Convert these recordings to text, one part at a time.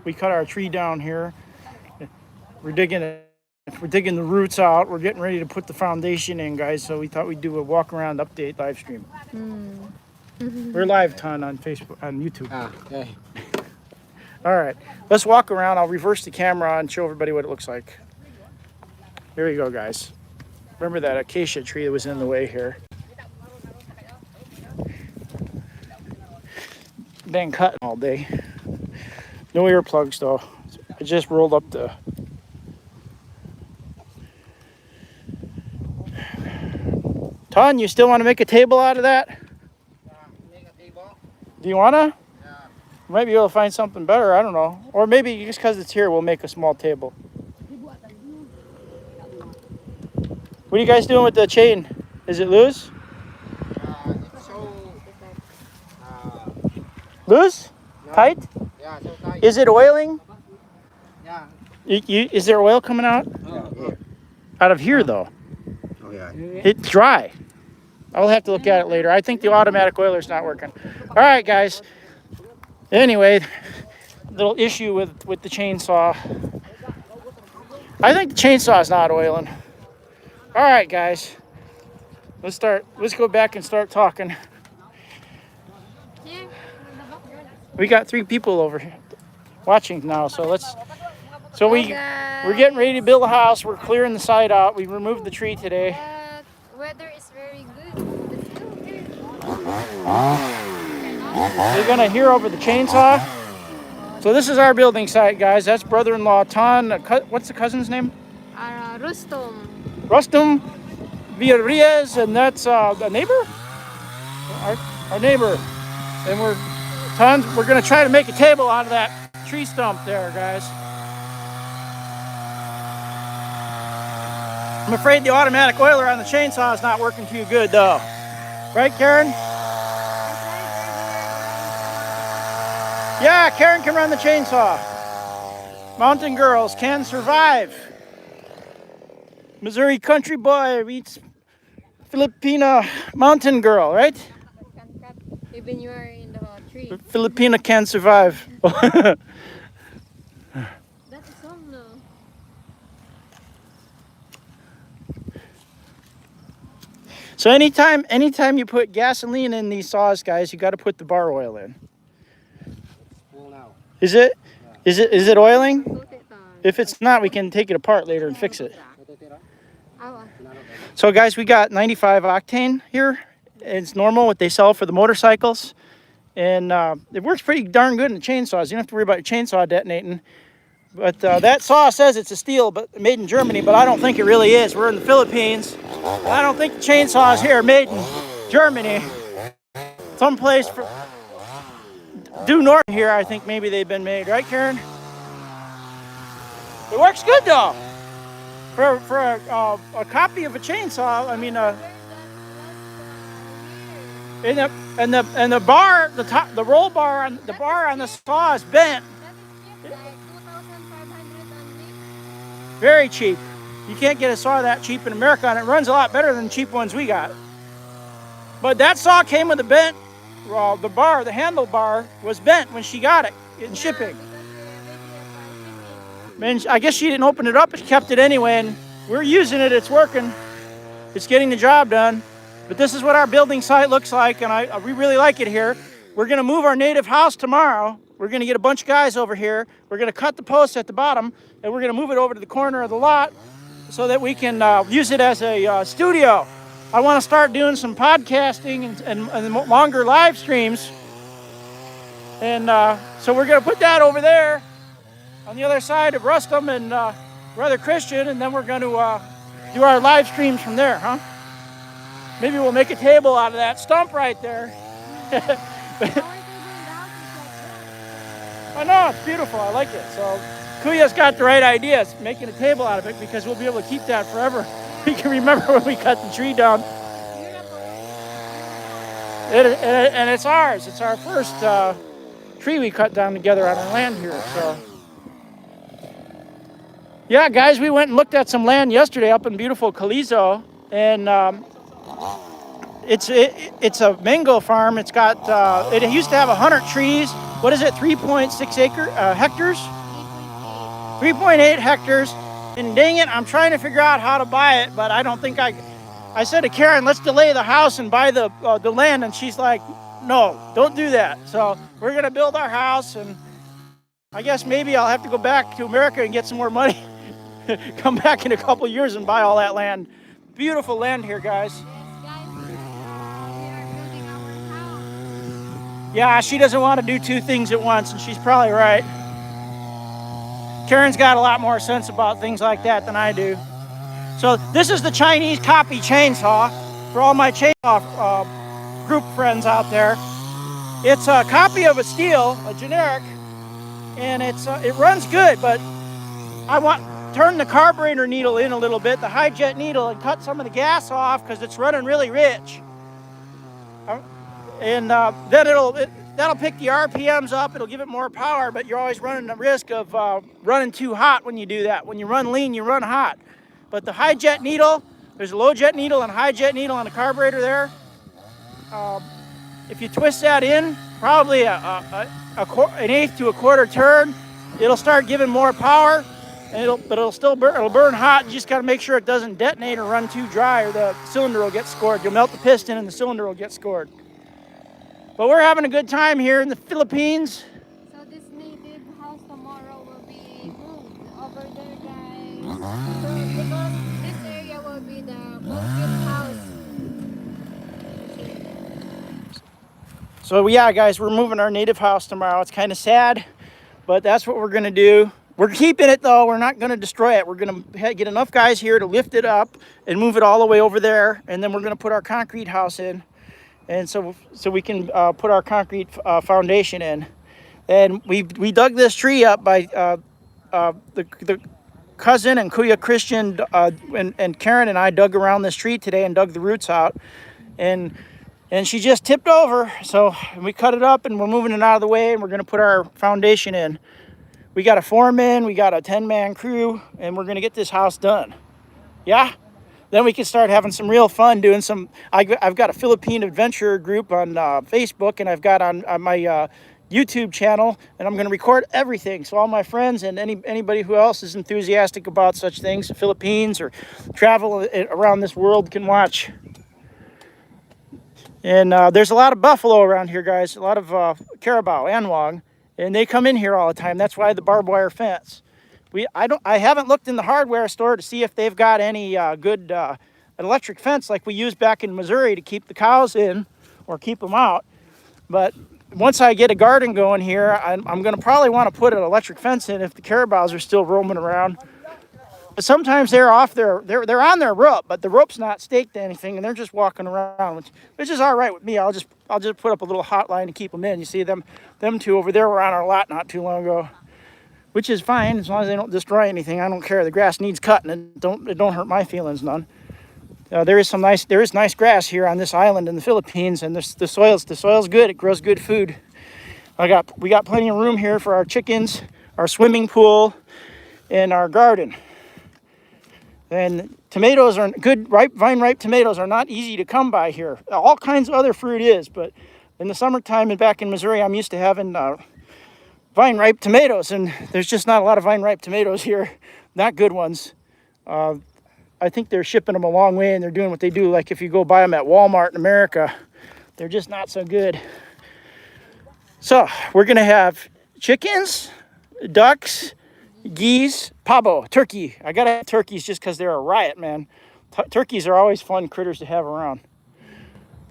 We cut our tree down here. We're digging the roots out. We're getting ready to put the foundation in, guys. So we thought we'd do a walk around update live stream. We're live ton on Facebook, on YouTube. Okay. All right, let's walk around. I'll reverse the camera and show everybody what it looks like. Here we go, guys. Remember that acacia tree that was in the way here. Been cutting all day. No earplugs though. I just rolled up the... Ton, you still want to make a table out of that? Make a table? Do you want to? Yeah. Might be able to find something better. I don't know. Or maybe just because it's here, we'll make a small table. What are you guys doing with the chain? Is it loose? It's so... Loose? No. Tight? Yeah, so tight. Is it oiling? Yeah. Is there oil coming out? Yeah. Out of here, though. Oh, yeah. It's dry. I'll have to look at it later. I think the automatic oiler's not working. All right, guys. Anyway, little issue with the chainsaw. I think the chainsaw is not oiling. All right, guys. Let's go back and start talking. We got 3 people over here watching now, so we're getting ready to build a house. We're clearing the side out. We removed the tree today. Weather is very good. It's still good. You're gonna hear over the chainsaw. So this is our building site, guys. That's brother-in-law Ton. What's the cousin's name? Rustum Villarreal, and that's a neighbor. Our neighbor, and we're gonna try to make a table out of that tree stump there, guys. I'm afraid the automatic oiler on the chainsaw is not working too good, though. Right, Karen? Yeah, Karen can run the chainsaw. Mountain girls can survive. Missouri country boy meets Filipina mountain girl, right? Even you are in the tree. Filipina can survive. That's a song, no? So anytime you put gasoline in these saws, guys, you got to put the bar oil in. Full now. Is it? Is it oiling? If it's not, we can take it apart later and fix it. So guys, we got 95 octane here. It's normal what they sell for the motorcycles. And it works pretty darn good in the chainsaws. You don't have to worry about your chainsaw detonating. But that saw says it's a steel, but made in Germany, but I don't think it really is. We're in the Philippines. I don't think the chainsaw is here made in Germany. Someplace due north here, I think maybe they've been made. Right, Karen? It works good, though. For a copy of a chainsaw, I mean, and the bar, the roll bar on the on the saw is bent. Very cheap. You can't get a saw that cheap in America, and it runs a lot better than the cheap ones we got. But that saw came with a bent. Well, the handlebar was bent when she got it in shipping. Man, I guess she didn't open it up, but she kept it anyway, and we're using it. It's working. It's getting the job done. But this is what our building site looks like, and we really like it here. We're going to move our native house tomorrow. We're going to get a bunch of guys over here. We're going to cut the posts at the bottom, and we're going to move it over to the corner of the lot so that we can use it as a studio. I want to start doing some podcasting and longer live streams. And so we're going to put that over there on the other side of Rustum and Brother Christian, and then we're going to do our live streams from there, huh? Maybe we'll make a table out of that stump right there. I know, it's beautiful. I like it. So Kuya's got the right idea. It's making a table out of it because we'll be able to keep that forever. We can remember when we cut the tree down. And it's ours. It's our first tree we cut down together on our land here. So, yeah, guys, we went and looked at some land yesterday up in beautiful Calizo, and it's a mango farm. It's got it used to have 100 trees. what is it, 3.6 hectares? 3.8 hectares. And dang it, I'm trying to figure out how to buy it, but I don't think I said to Karen, let's delay the house and buy the land, and she's like, no, don't do that. So we're gonna build our house, and I guess maybe I'll have to go back to America and get some more money. Come back in a couple years and buy all that land. Beautiful land here, guys. Yes, guys, we are building our house. Yeah, she doesn't want to do two things at once, and she's probably right. Karen's got a lot more sense about things like that than I do. So this is the Chinese copy chainsaw for all my chainsaw group friends out there. It's a copy of a Steel, a generic, and it runs good, but I want turn the carburetor needle in a little bit, the high jet needle, and cut some of the gas off because it's running really rich. And then that'll pick the RPMs up. It'll give it more power, but you're always running the risk of running too hot when you do that. When you run lean, you run hot. But the high jet needle, there's a low jet needle and a high jet needle on the carburetor there. If you twist that in, probably an eighth to a quarter turn, it'll start giving more power, and it'll burn hot. You just got to make sure it doesn't detonate or run too dry, or the cylinder will get scored. You'll melt the piston, and the cylinder will get scored. But we're having a good time here in the Philippines. So this native house tomorrow will be moved over there, guys. So because this area will be the most house. So yeah, guys, we're moving our native house tomorrow. It's kind of sad, but that's what we're gonna do. We're keeping it though. We're not gonna destroy it. We're gonna get enough guys here to lift it up and move it all the way over there, and then we're gonna put our concrete house in. And so we can put our concrete foundation in. And we dug this tree up by the cousin and Kuya Christian and Karen and I dug around this tree today and dug the roots out. And she just tipped over. So we cut it up and we're moving it out of the way, and we're gonna put our foundation in. We got a foreman, we got a 10-man crew, and we're gonna get this house done. Yeah? Then we can start having some real fun doing some. I've got a Philippine adventure group on Facebook, and I've got on my YouTube channel, and I'm going to record everything. So all my friends and anybody who else is enthusiastic about such things, the Philippines or travel around this world, can watch. And there's a lot of buffalo around here, guys. A lot of carabao, anwang, and they come in here all the time. That's why the barbed wire fence. I haven't looked in the hardware store to see if they've got any good an electric fence like we used back in Missouri to keep the cows in or keep them out. But once I get a garden going here, I'm going to probably want to put an electric fence in if the carabaos are still roaming around. But sometimes they're on their rope, but the rope's not staked to anything, and they're just walking around, which is all right with me. I'll just put up a little hotline to keep them in. You see them two over there were on our lot not too long ago. Which is fine as long as they don't destroy anything. I don't care. The grass needs cutting. It don't hurt my feelings none. There is nice grass here on this island in the Philippines, and the soil's good. It grows good food. We got plenty of room here for our chickens, our swimming pool, and our garden. And tomatoes are good. Vine ripe tomatoes are not easy to come by here. All kinds of other fruit is, but in the summertime and back in Missouri, I'm used to having vine ripe tomatoes, and there's just not a lot of vine ripe tomatoes here, not good ones. I think they're shipping them a long way, and they're doing what they do. Like if you go buy them at Walmart in America, they're just not so good. So we're gonna have chickens, ducks, geese, pavo, turkey. I gotta have turkeys just because they're a riot, man. Turkeys are always fun critters to have around.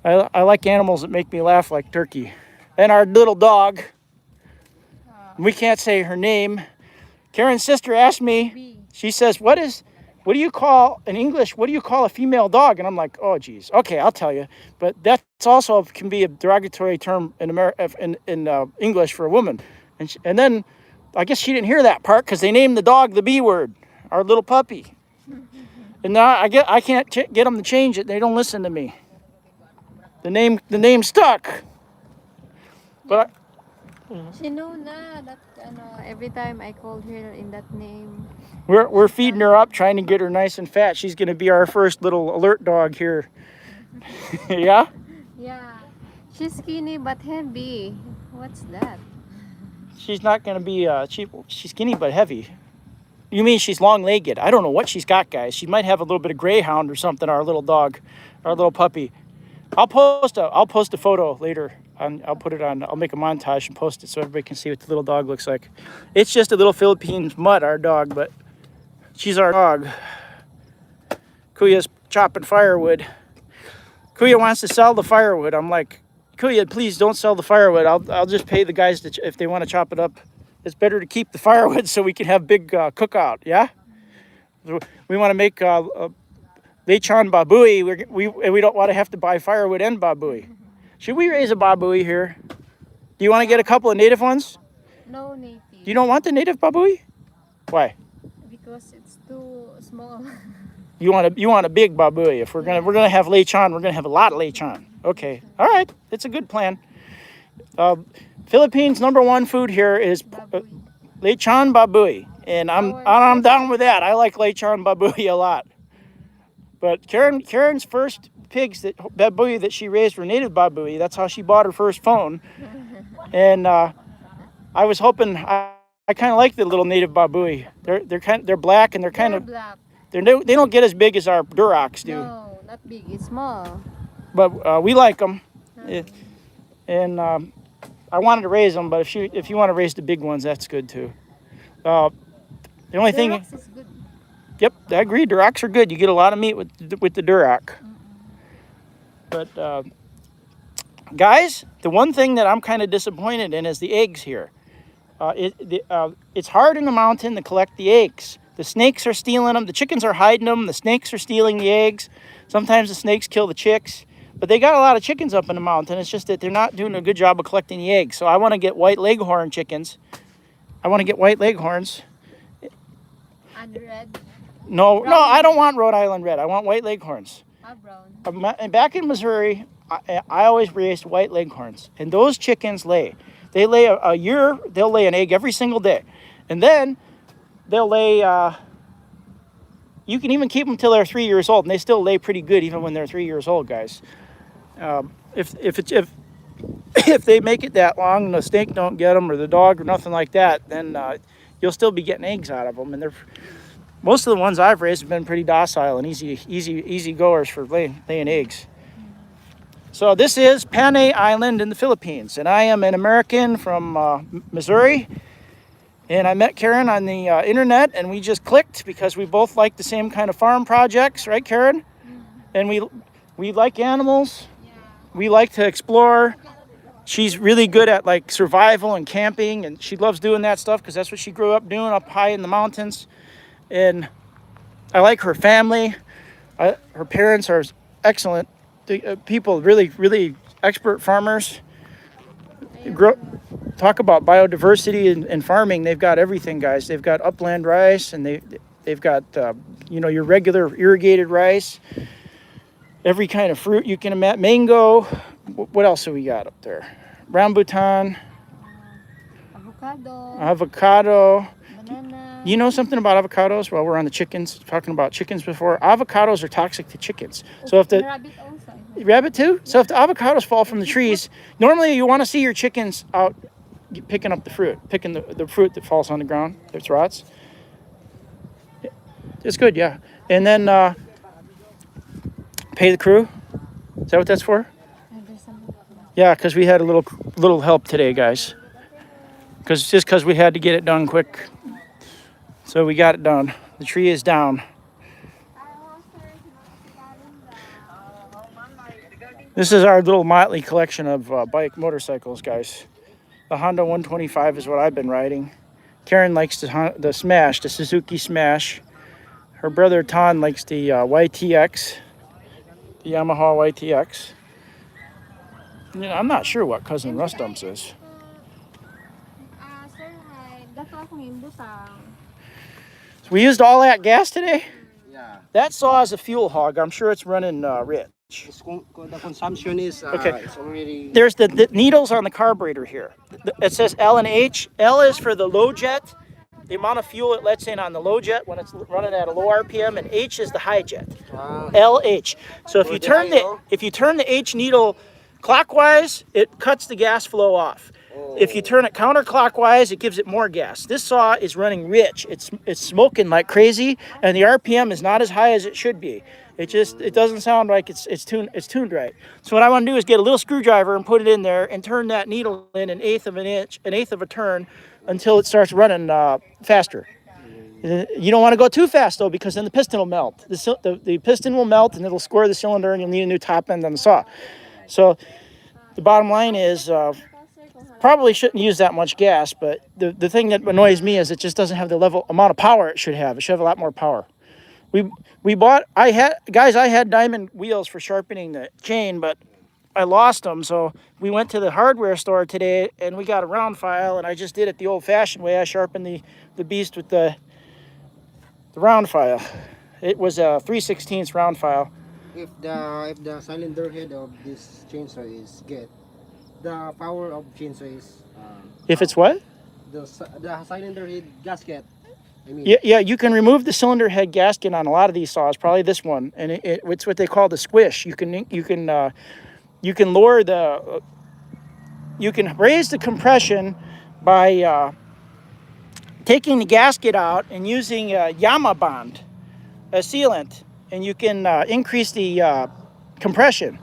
I like animals that make me laugh like turkey. And our little dog. We can't say her name. Karen's sister asked me, she says, what do you call a female dog? And I'm like, oh geez, okay, I'll tell you. But that's also can be a derogatory term in English for a woman. And then I guess she didn't hear that part because they named the dog the B word, our little puppy. And now I can't get them to change it. They don't listen to me. The name stuck. But She know na that every time I called her in that name. We're feeding her up, trying to get her nice and fat. She's going to be our first little alert dog here. Yeah? Yeah. She's skinny but heavy. What's that? She's not going to be, she's skinny but heavy. You mean she's long-legged? I don't know what she's got, guys. She might have a little bit of greyhound or something. Our little dog, our little puppy. I'll post a photo later. I'll put it on. I'll make a montage and post it so everybody can see what the little dog looks like. It's just a little Philippine mutt, our dog, but she's our dog. Kuya's chopping firewood. Kuya wants to sell the firewood. I'm like, Kuya, please don't sell the firewood. I'll just pay the guys if they want to chop it up. It's better to keep the firewood so we can have big cookout. Yeah. We want to make lechon babui. We don't want to have to buy firewood and babui. Should we raise a babui here? Do you want to get a couple of native ones? No native. You don't want the native babui? Why? Because it's too small. You want a big babui. If we're gonna have lechon, we're gonna have a lot of lechon. Okay. All right. It's a good plan. Philippines' #1 food here is lechon babui, and I'm down with that. I like lechon babui a lot. But Karen's first pigs babui that she raised were native babui. That's how she bought her first phone. And I was hoping I kind of like the little native babui. They're black and they're kind of black. they don't get as big as our Durocs do. No, not big. It's small. But we like them. And I wanted to raise them, but if you want to raise the big ones, that's good too. The only thing. Is good. Yep, I agree. Durocs are good. You get a lot of meat with the Duroc. But guys, the one thing that I'm kind of disappointed in is the eggs here. It's hard in the mountain to collect the eggs. The snakes are stealing them. The chickens are hiding them. The snakes are stealing the eggs. Sometimes the snakes kill the chicks. But they got a lot of chickens up in the mountain. It's just that they're not doing a good job of collecting the eggs. So I want to get white leghorn chickens. I want to get white leghorns. And red. No, I don't want Rhode Island red. I want white leghorns. Brown. And back in Missouri, I always raised white leghorns. And those chickens lay. They lay a year. They'll lay an egg every single day. And then they'll lay... you can even keep them till they're 3 years old. And they still lay pretty good even when they're 3 years old, guys. If they make it that long and the snake don't get them or the dog or nothing like that, then you'll still be getting eggs out of them. And most of the ones I've raised have been pretty docile and easy goers for laying eggs. So this is Panay Island in the Philippines, and I am an American from Missouri. And I met Karen on the internet, and we just clicked because we both like the same kind of farm projects, right, Karen? And we like animals. We like to explore. She's really good at like survival and camping, and she loves doing that stuff because that's what she grew up doing up high in the mountains. And I like her family. Her parents are excellent people, really expert farmers. Talk about biodiversity and farming. They've got everything, guys. They've got upland rice, and they've got your regular irrigated rice. Every kind of fruit you can imagine. Mango. What else have we got up there? Rambutan. Avocado. Banana. You know something about avocados? Well, we're on the chickens, talking about chickens before. Avocados are toxic to chickens. So if the rabbit also. Rabbit too? So if the avocados fall from the trees, normally you want to see your chickens out picking up the fruit, picking the fruit that falls on the ground, that's rots. It's good, yeah. And then pay the crew. Is that what that's for? Yeah, because we had a little help today, guys. Because we had to get it done quick. So we got it done. The tree is down. This is our little motley collection of motorcycles, guys. The Honda 125 is what I've been riding. Karen likes the Smash, the Suzuki Smash. Her brother Ton likes the YTX, the Yamaha YTX. I'm not sure what Cousin Rustumps is. So we used all that gas today? Yeah. That saw is a fuel hog. I'm sure it's running rich. The consumption is okay. It's already... There's the needles on the carburetor here. It says L and H. L is for the low jet, the amount of fuel it lets in on the low jet when it's running at a low RPM, and H is the high jet. LH. So if you turn the H needle clockwise, it cuts the gas flow off. If you turn it counterclockwise, it gives it more gas. This saw is running rich. It's smoking like crazy, and the RPM is not as high as it should be. It doesn't sound like it's tuned right. So what I want to do is get a little screwdriver and put it in there and turn that needle in an eighth of an inch, an eighth of a turn, until it starts running faster. You don't want to go too fast though, because then the piston will melt. The piston will melt and it'll score the cylinder, and you'll need a new top end on the saw. So the bottom line is probably shouldn't use that much gas, but the thing that annoys me is it just doesn't have the amount of power it should have. It should have a lot more power. I had diamond wheels for sharpening the chain, but I lost them, so we went to the hardware store today and we got a round file, and I just did it the old-fashioned way. I sharpened the beast with the round file. It was a 3/16 round file. If the cylinder head of this chainsaw is good, the power of chainsaw is If it's what? the cylinder head gasket. I mean, Yeah, you can remove the cylinder head gasket on a lot of these saws. Probably this one, and it's what they call the squish. You can lower you can raise the compression by taking the gasket out and using Yama bond, a sealant, and you can increase the compression.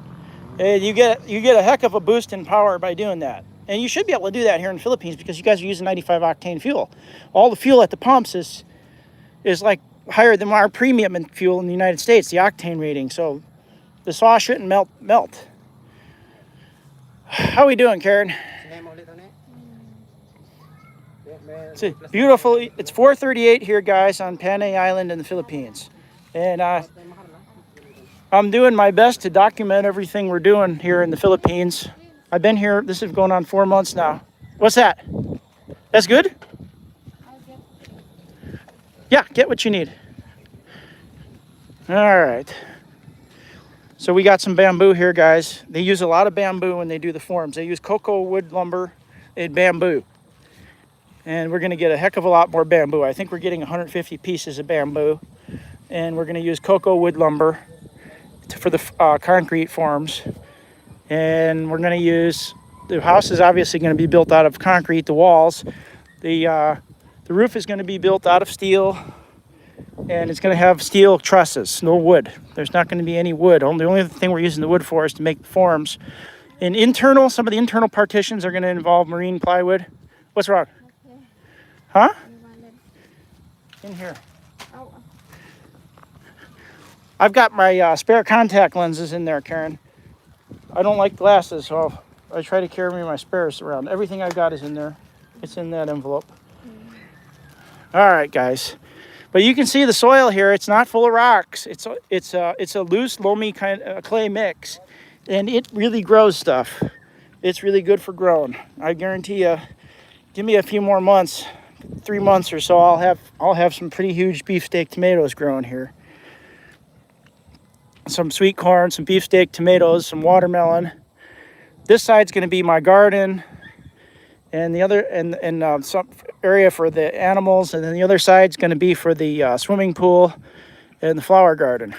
And you get a heck of a boost in power by doing that. And you should be able to do that here in the Philippines because you guys are using 95 octane fuel. All the fuel at the pumps is like higher than our premium in fuel in the United States, the octane rating. So the saw shouldn't melt. How we doing, Karen? It's beautiful. It's 4:38 here, guys, on Panay Island in the Philippines. And I'm doing my best to document everything we're doing here in the Philippines. I've been here, this is going on 4 months now. What's that? That's good? Yeah, get what you need. All right. So we got some bamboo here, guys. They use a lot of bamboo when they do the forms. They use cocoa wood lumber and bamboo. And we're gonna get a heck of a lot more bamboo. I think we're getting 150 pieces of bamboo. And we're gonna use cocoa wood lumber for the concrete forms. And we're gonna use, the house is obviously gonna be built out of concrete, the walls. The roof is gonna be built out of steel, and it's gonna have steel trusses, no wood. There's not gonna be any wood. The only thing we're using the wood for is to make the forms. And some of the internal partitions are gonna involve marine plywood. What's wrong? Okay. Huh? In here. Oh. I've got my spare contact lenses in there, Karen. I don't like glasses, so I try to carry my spares around. Everything I've got is in there. It's in that envelope. All right, guys. But you can see the soil here. It's not full of rocks. It's a loose, loamy kind of clay mix, and it really grows stuff. It's really good for growing. I guarantee you. Give me a few more months, 3 months or so. I'll have some pretty huge beefsteak tomatoes growing here. Some sweet corn, some beefsteak tomatoes, some watermelon. This side's going to be my garden, and the other and some area for the animals, and then the other side's going to be for the swimming pool and the flower garden.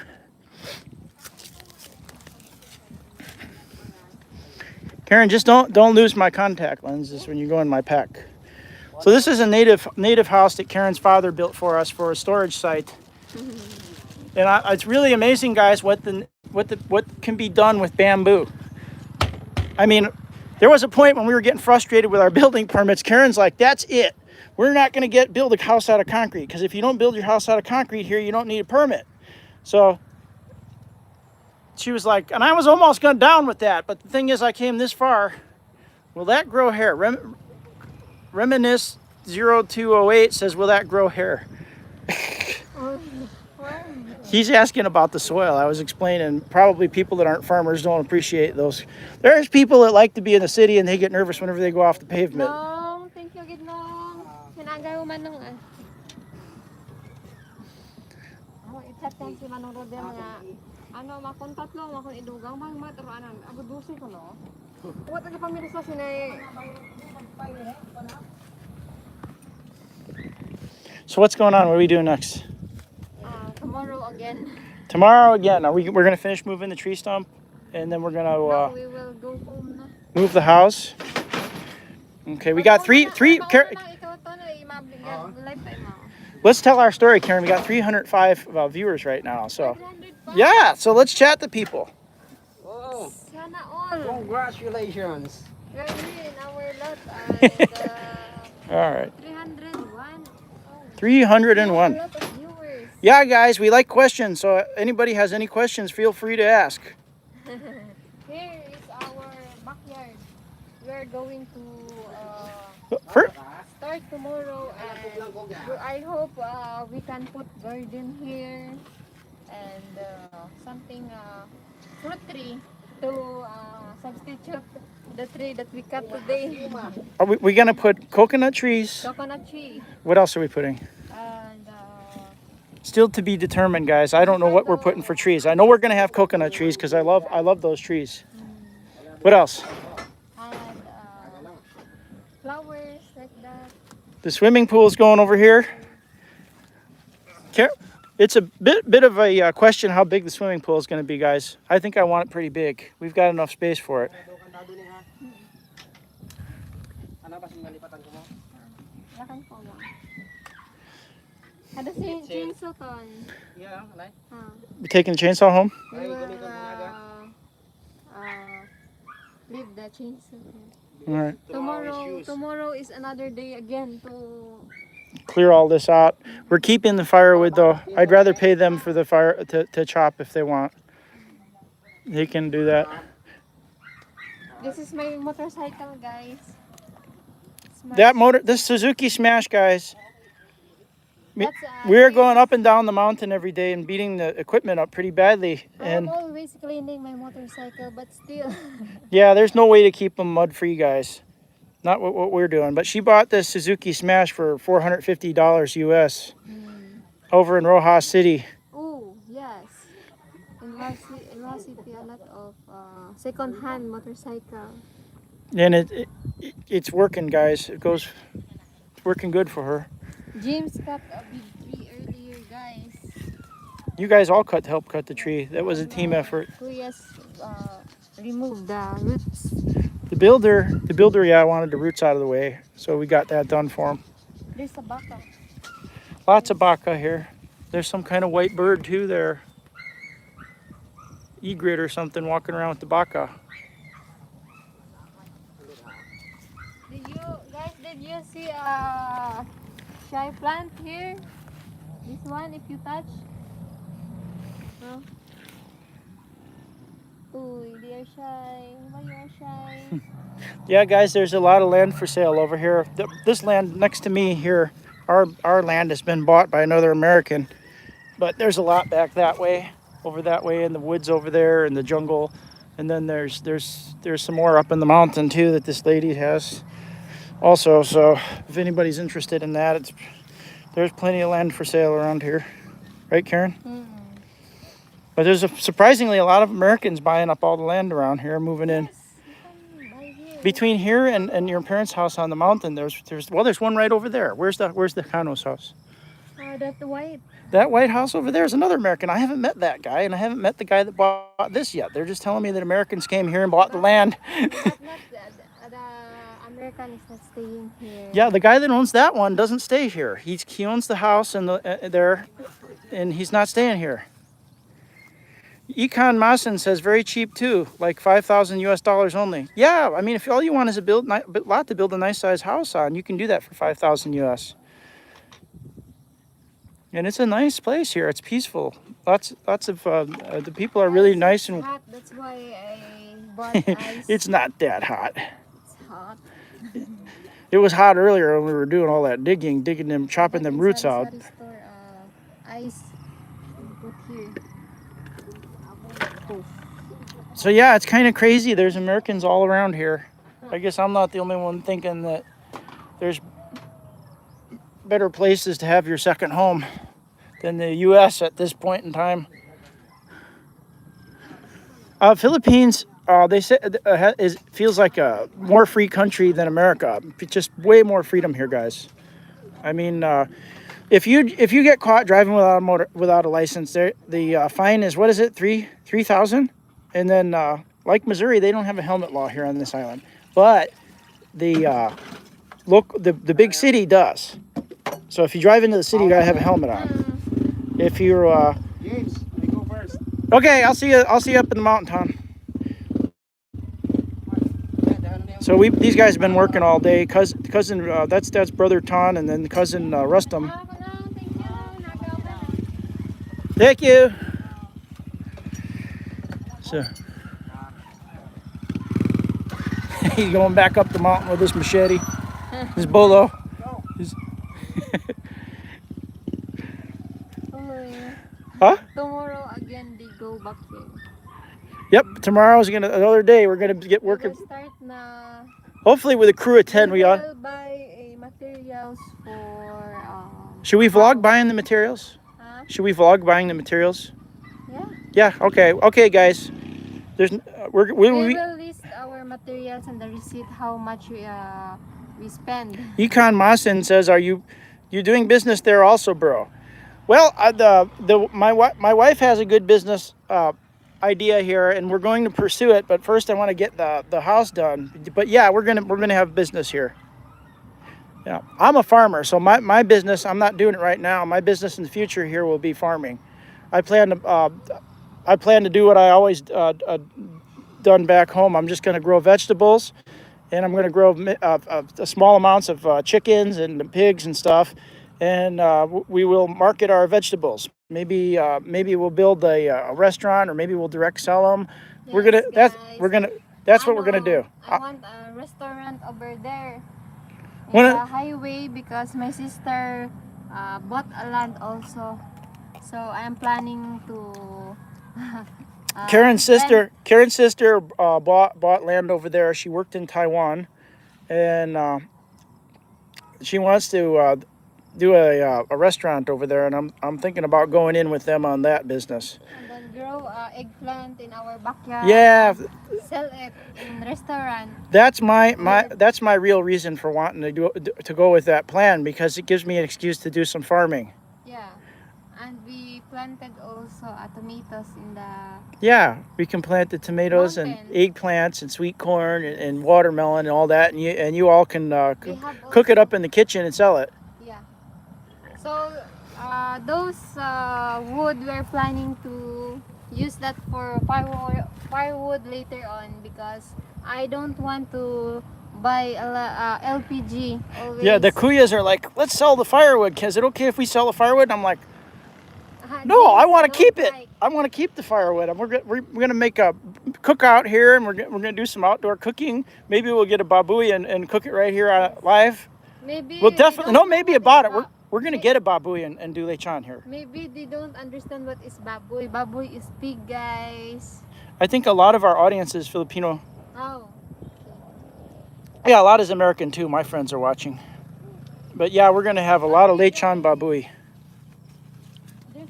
Karen, just don't lose my contact lenses when you go in my pack. So this is a native house that Karen's father built for us for a storage site. And it's really amazing, guys, what can be done with bamboo. I mean, there was a point when we were getting frustrated with our building permits. Karen's like, "That's it. We're not going to build a house out of concrete, because if you don't build your house out of concrete here, you don't need a permit." So she was like, and I was almost gone down with that. But the thing is, I came this far. Will that grow hair? Reminisce 0208 says, "Will that grow hair?" He's asking about the soil. I was explaining, probably people that aren't farmers don't appreciate those. There's people that like to be in the city and they get nervous whenever they go off the pavement. No, thank you, Gidnong. Sinagaw man nung i-chat lang si Manong Rodel nga makontatlo mo akong idugang bang mataruanan. Abudusin ko, no? What ang pamilya sa sinay? So what's going on? What are we doing next? Tomorrow again. Tomorrow again. We're going to finish moving the tree stump, and then we're going to We will go home na. move the house. Okay, we got three. Ikaw to na lifetime mo. Let's tell our story, Karen. We got 305 viewers right now. So 305. yeah, so let's chat to people. Oh, Sana all. congratulations. We're here in our lot and All right, 301. Oh, 301. a lot of viewers. Yeah, guys, we like questions. So anybody has any questions, feel free to ask. Here is our backyard. We're going to For, start tomorrow and I hope we can put garden here and something fruit tree to substitute the tree that we cut today. are we gonna put coconut trees? Coconut tree What else are we putting? and Still to be determined, guys. I don't know what we're putting for trees. I know we're gonna have coconut trees because I love those trees. What else? and flowers like that. The swimming pool's going over here. It's a bit of a question how big the swimming pool is going to be, guys. I think I want it pretty big. We've got enough space for it. Lakan po lang. Ada si chainsaw ton. Yeah, like. You taking the chainsaw home? We will leave the chainsaw here. All right. Tomorrow is another day again to Clear all this out. We're keeping the firewood though. I'd rather pay them for the fire to chop if they want. They can do that. This is my motorcycle, guys. This Suzuki Smash, guys. That's, We're going up and down the mountain every day and beating the equipment up pretty badly. I'm And always cleaning my motorcycle, but still. yeah, there's no way to keep them mud free, guys. Not what we're doing. But she bought this Suzuki Smash for $450 US over in Rojas City. Oh, yes. In Rojas City, a lot of second-hand motorcycle. And it's working, guys. It's working good for her. James cut a big tree earlier, guys. You guys all helped cut the tree. That was a team effort. Kuyas removed the roots. The builder, yeah, wanted the roots out of the way, so we got that done for him. There's a baka. Lots of baka here. There's some kind of white bird too there. Egret or something walking around with the baka. Did you see a shy plant here? This one, if you touch. No? Uy, they are shy. Why you are shy? Yeah, guys, there's a lot of land for sale over here. This land next to me here, our land has been bought by another American, but there's a lot back that way, over that way in the woods over there in the jungle, and then there's some more up in the mountain too that this lady has also. So if anybody's interested in that, there's plenty of land for sale around here, right, Karen? But there's surprisingly a lot of Americans buying up all the land around here, moving in. Between here and your parents' house on the mountain, there's one right over there. Where's the Cano's house? That white. That white house over there is another American. I haven't met that guy, and I haven't met the guy that bought this yet. They're just telling me that Americans came here and bought the land. The American is not staying here. Yeah, the guy that owns that one doesn't stay here. He owns the house and there, and he's not staying here. Econ Massen says very cheap too, like $5,000 US only. Yeah, I mean, if all you want is a lot to build a nice size house on, you can do that for $5,000 US. And it's a nice place here. It's peaceful. Lots of the people are really nice and. Hot. That's why I bought ice. It's not that hot. It's hot. It was hot earlier when we were doing all that digging them, chopping them roots out. Store, ice put here. So yeah, it's kind of crazy. There's Americans all around here. I guess I'm not the only one thinking that there's better places to have your second home than the U.S. at this point in time. Philippines, they say, feels like a more free country than America. Just way more freedom here, guys. I mean, if you get caught driving without a license, the fine is, what is it, $3,000? And then, like Missouri, they don't have a helmet law here on this island. But the big city does. So if you drive into the city, you gotta have a helmet on. If you're James, we go first. okay, I'll see you. I'll see you up in the mountain, Tom. So these guys have been working all day. Cousin that's brother Ton, and then cousin Rustum. Thank you. So he's going back up the mountain with his machete, his bolo. His huh? Tomorrow again they go back here. Yep. Tomorrow's another day. We're gonna get working. We'll start na. Hopefully with a crew of 10, we will ought. buy materials for. Should we vlog buying the materials? Huh? Should we vlog buying the materials? Yeah. Yeah. Okay. Okay, guys. There's We will list our materials and the receipt how much we spend. Econ Masin says, "Are you doing business there also, bro?" Well, my wife has a good business idea here, and we're going to pursue it. But first, I want to get the house done. But yeah, we're gonna have business here. Yeah, I'm a farmer, so my business, I'm not doing it right now. My business in the future here will be farming. I plan to do what I always done back home. I'm just going to grow vegetables, and I'm going to grow small amounts of chickens and pigs and stuff, and we will market our vegetables. Maybe we'll build a restaurant, or maybe we'll direct sell them. Yes, That's what we're gonna do. I want a restaurant over there. When It's a highway because my sister bought a land also, so I'm planning to. Karen's sister bought land over there. She worked in Taiwan, and she wants to do a restaurant over there, and I'm thinking about going in with them on that business. And then grow eggplant in our backyard. Yeah, Sell it in restaurant. that's my real reason for wanting to go with that plan, because it gives me an excuse to do some farming. Yeah, and we planted also tomatoes in the. Yeah, we can plant the tomatoes and Mountain. eggplants and sweet corn and watermelon and all that, and you all can We have cook it also- up in the kitchen and sell it. Yeah. So those wood we're planning to use that for firewood later on, because I don't want to buy LPG always. Yeah, the Kuyas are like, let's sell the firewood. Is it okay if we sell the firewood? I'm like, no, I want to keep it. I want to keep the firewood. We're gonna make a cookout here, and we're gonna do some outdoor cooking. Maybe we'll get a babui and cook it right here live. Maybe We'll they definitely don't maybe know about it. what is We're gonna get a babui and do lechon here. maybe they don't understand what is baboy. Baboy is pig, guys. I think a lot of our audience is Filipino. Oh. Yeah, a lot is American too. My friends are watching. But yeah, we're gonna have a lot of lechon babui. This,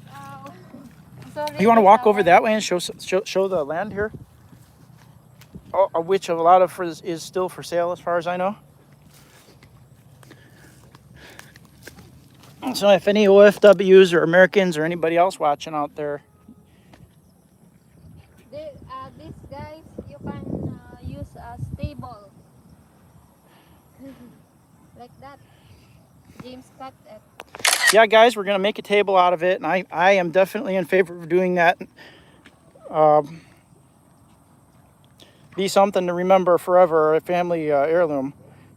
sorry, You want to there's walk over our- that way and show the land here? Oh, which a lot of is still for sale, as far as I know. So if any OFWs or Americans or anybody else watching out there, These guys, you can use a stable. Like that. James cut it. yeah, guys, we're gonna make a table out of it, and I am definitely in favor of doing that. Be something to remember forever, a family heirloom.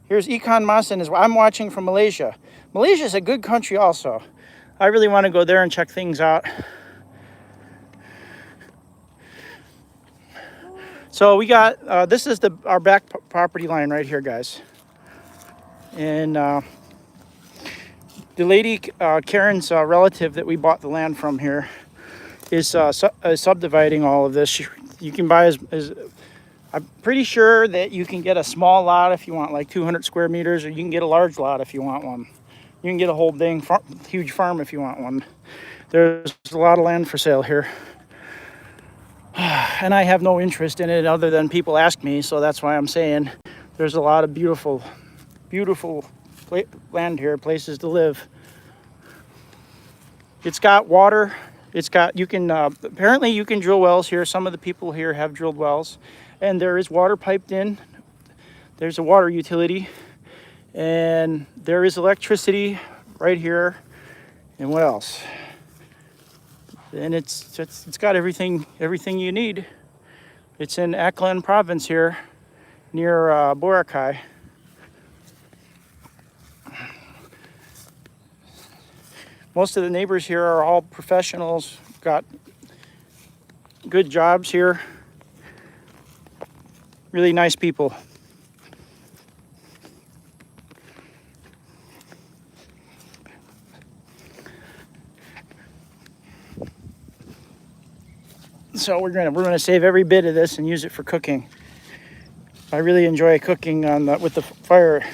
Here's Ikan Masin. I'm watching from Malaysia. Malaysia is a good country also. I really want to go there and check things out. So we got, this is our back property line right here, guys. And the lady, Karen's relative that we bought the land from here, is subdividing all of this. You can buy I'm pretty sure that you can get a small lot if you want like 200 square meters, or you can get a large lot if you want one. You can get a whole dang huge farm if you want one. There's a lot of land for sale here. And I have no interest in it other than people ask me, so that's why I'm saying there's a lot of beautiful land here, places to live. It's got water. It's got, apparently you can drill wells here. Some of the people here have drilled wells, and there is water piped in. There's a water utility, and there is electricity right here. And what else? And it's got everything you need. It's in Aklan province here, near Boracay. Most of the neighbors here are all professionals, got good jobs here. Really nice people. So we're gonna save every bit of this and use it for cooking. I really enjoy cooking with the fire.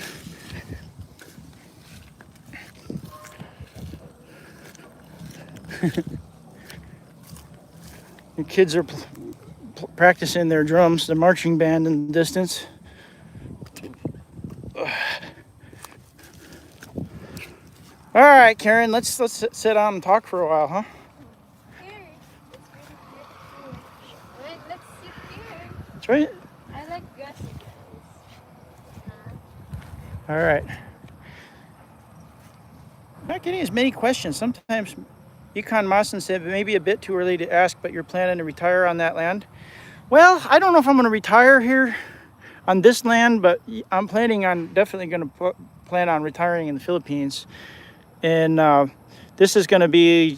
The kids are practicing their drums, the marching band in the distance. All right, Karen, let's sit down and talk for a while, huh? Here. Wait, let's sit here. That's right. I like grass. All right. Not getting as many questions. Sometimes Econ Mason said it may be a bit too early to ask, but you're planning to retire on that land. Well, I don't know if I'm going to retire here on this land, but I'm planning on definitely going to plan on retiring in the Philippines. And this is going to be,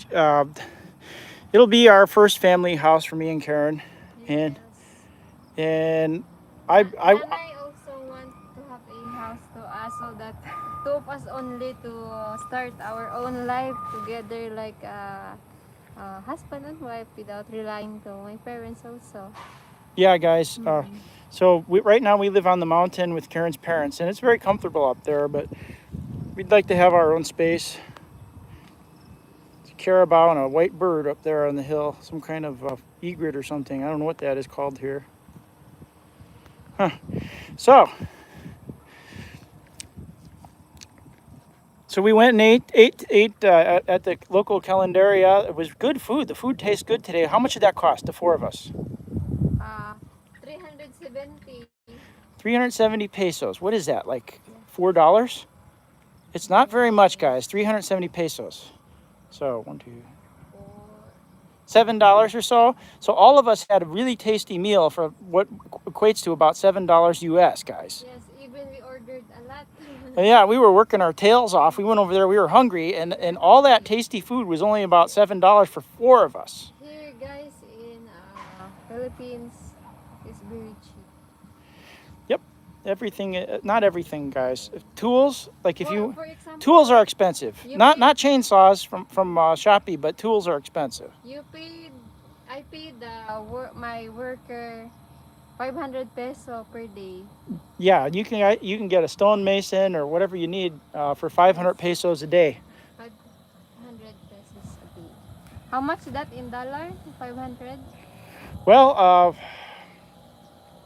it'll be our first family house for me and Karen. Yes. And I also want to have a house to us, so that two of us only to start our own life together, like husband and wife, without relying to my parents also. yeah, guys. So right now we live on the mountain with Karen's parents, and it's very comfortable up there, but we'd like to have our own space. It's a carabao and a white bird up there on the hill, some kind of egret or something. I don't know what that is called here. Huh. So we went and ate at the local calendaria. It was good food. The food tastes good today. How much did that cost, the four of us? 370. 370 pesos. What is that, like $4? It's not very much, guys. 370 pesos. So $7 or so. So all of us had a really tasty meal for what equates to about $7 US, guys. Yes, even we ordered a lot. Yeah, we were working our tails off. We went over there. We were hungry, and all that tasty food was only about $7 for four of us. Here, guys, in Philippines, it's very cheap. Yep, everything. Not everything, guys. Tools, like if you, For example, tools are expensive. You Not pay- chainsaws from Shopee, but tools are expensive. I paid my worker 500 peso per day. Yeah, you can get a stonemason or whatever you need for 500 pesos a day. 500 pesos a day. How much is that in dollar? 500? Well,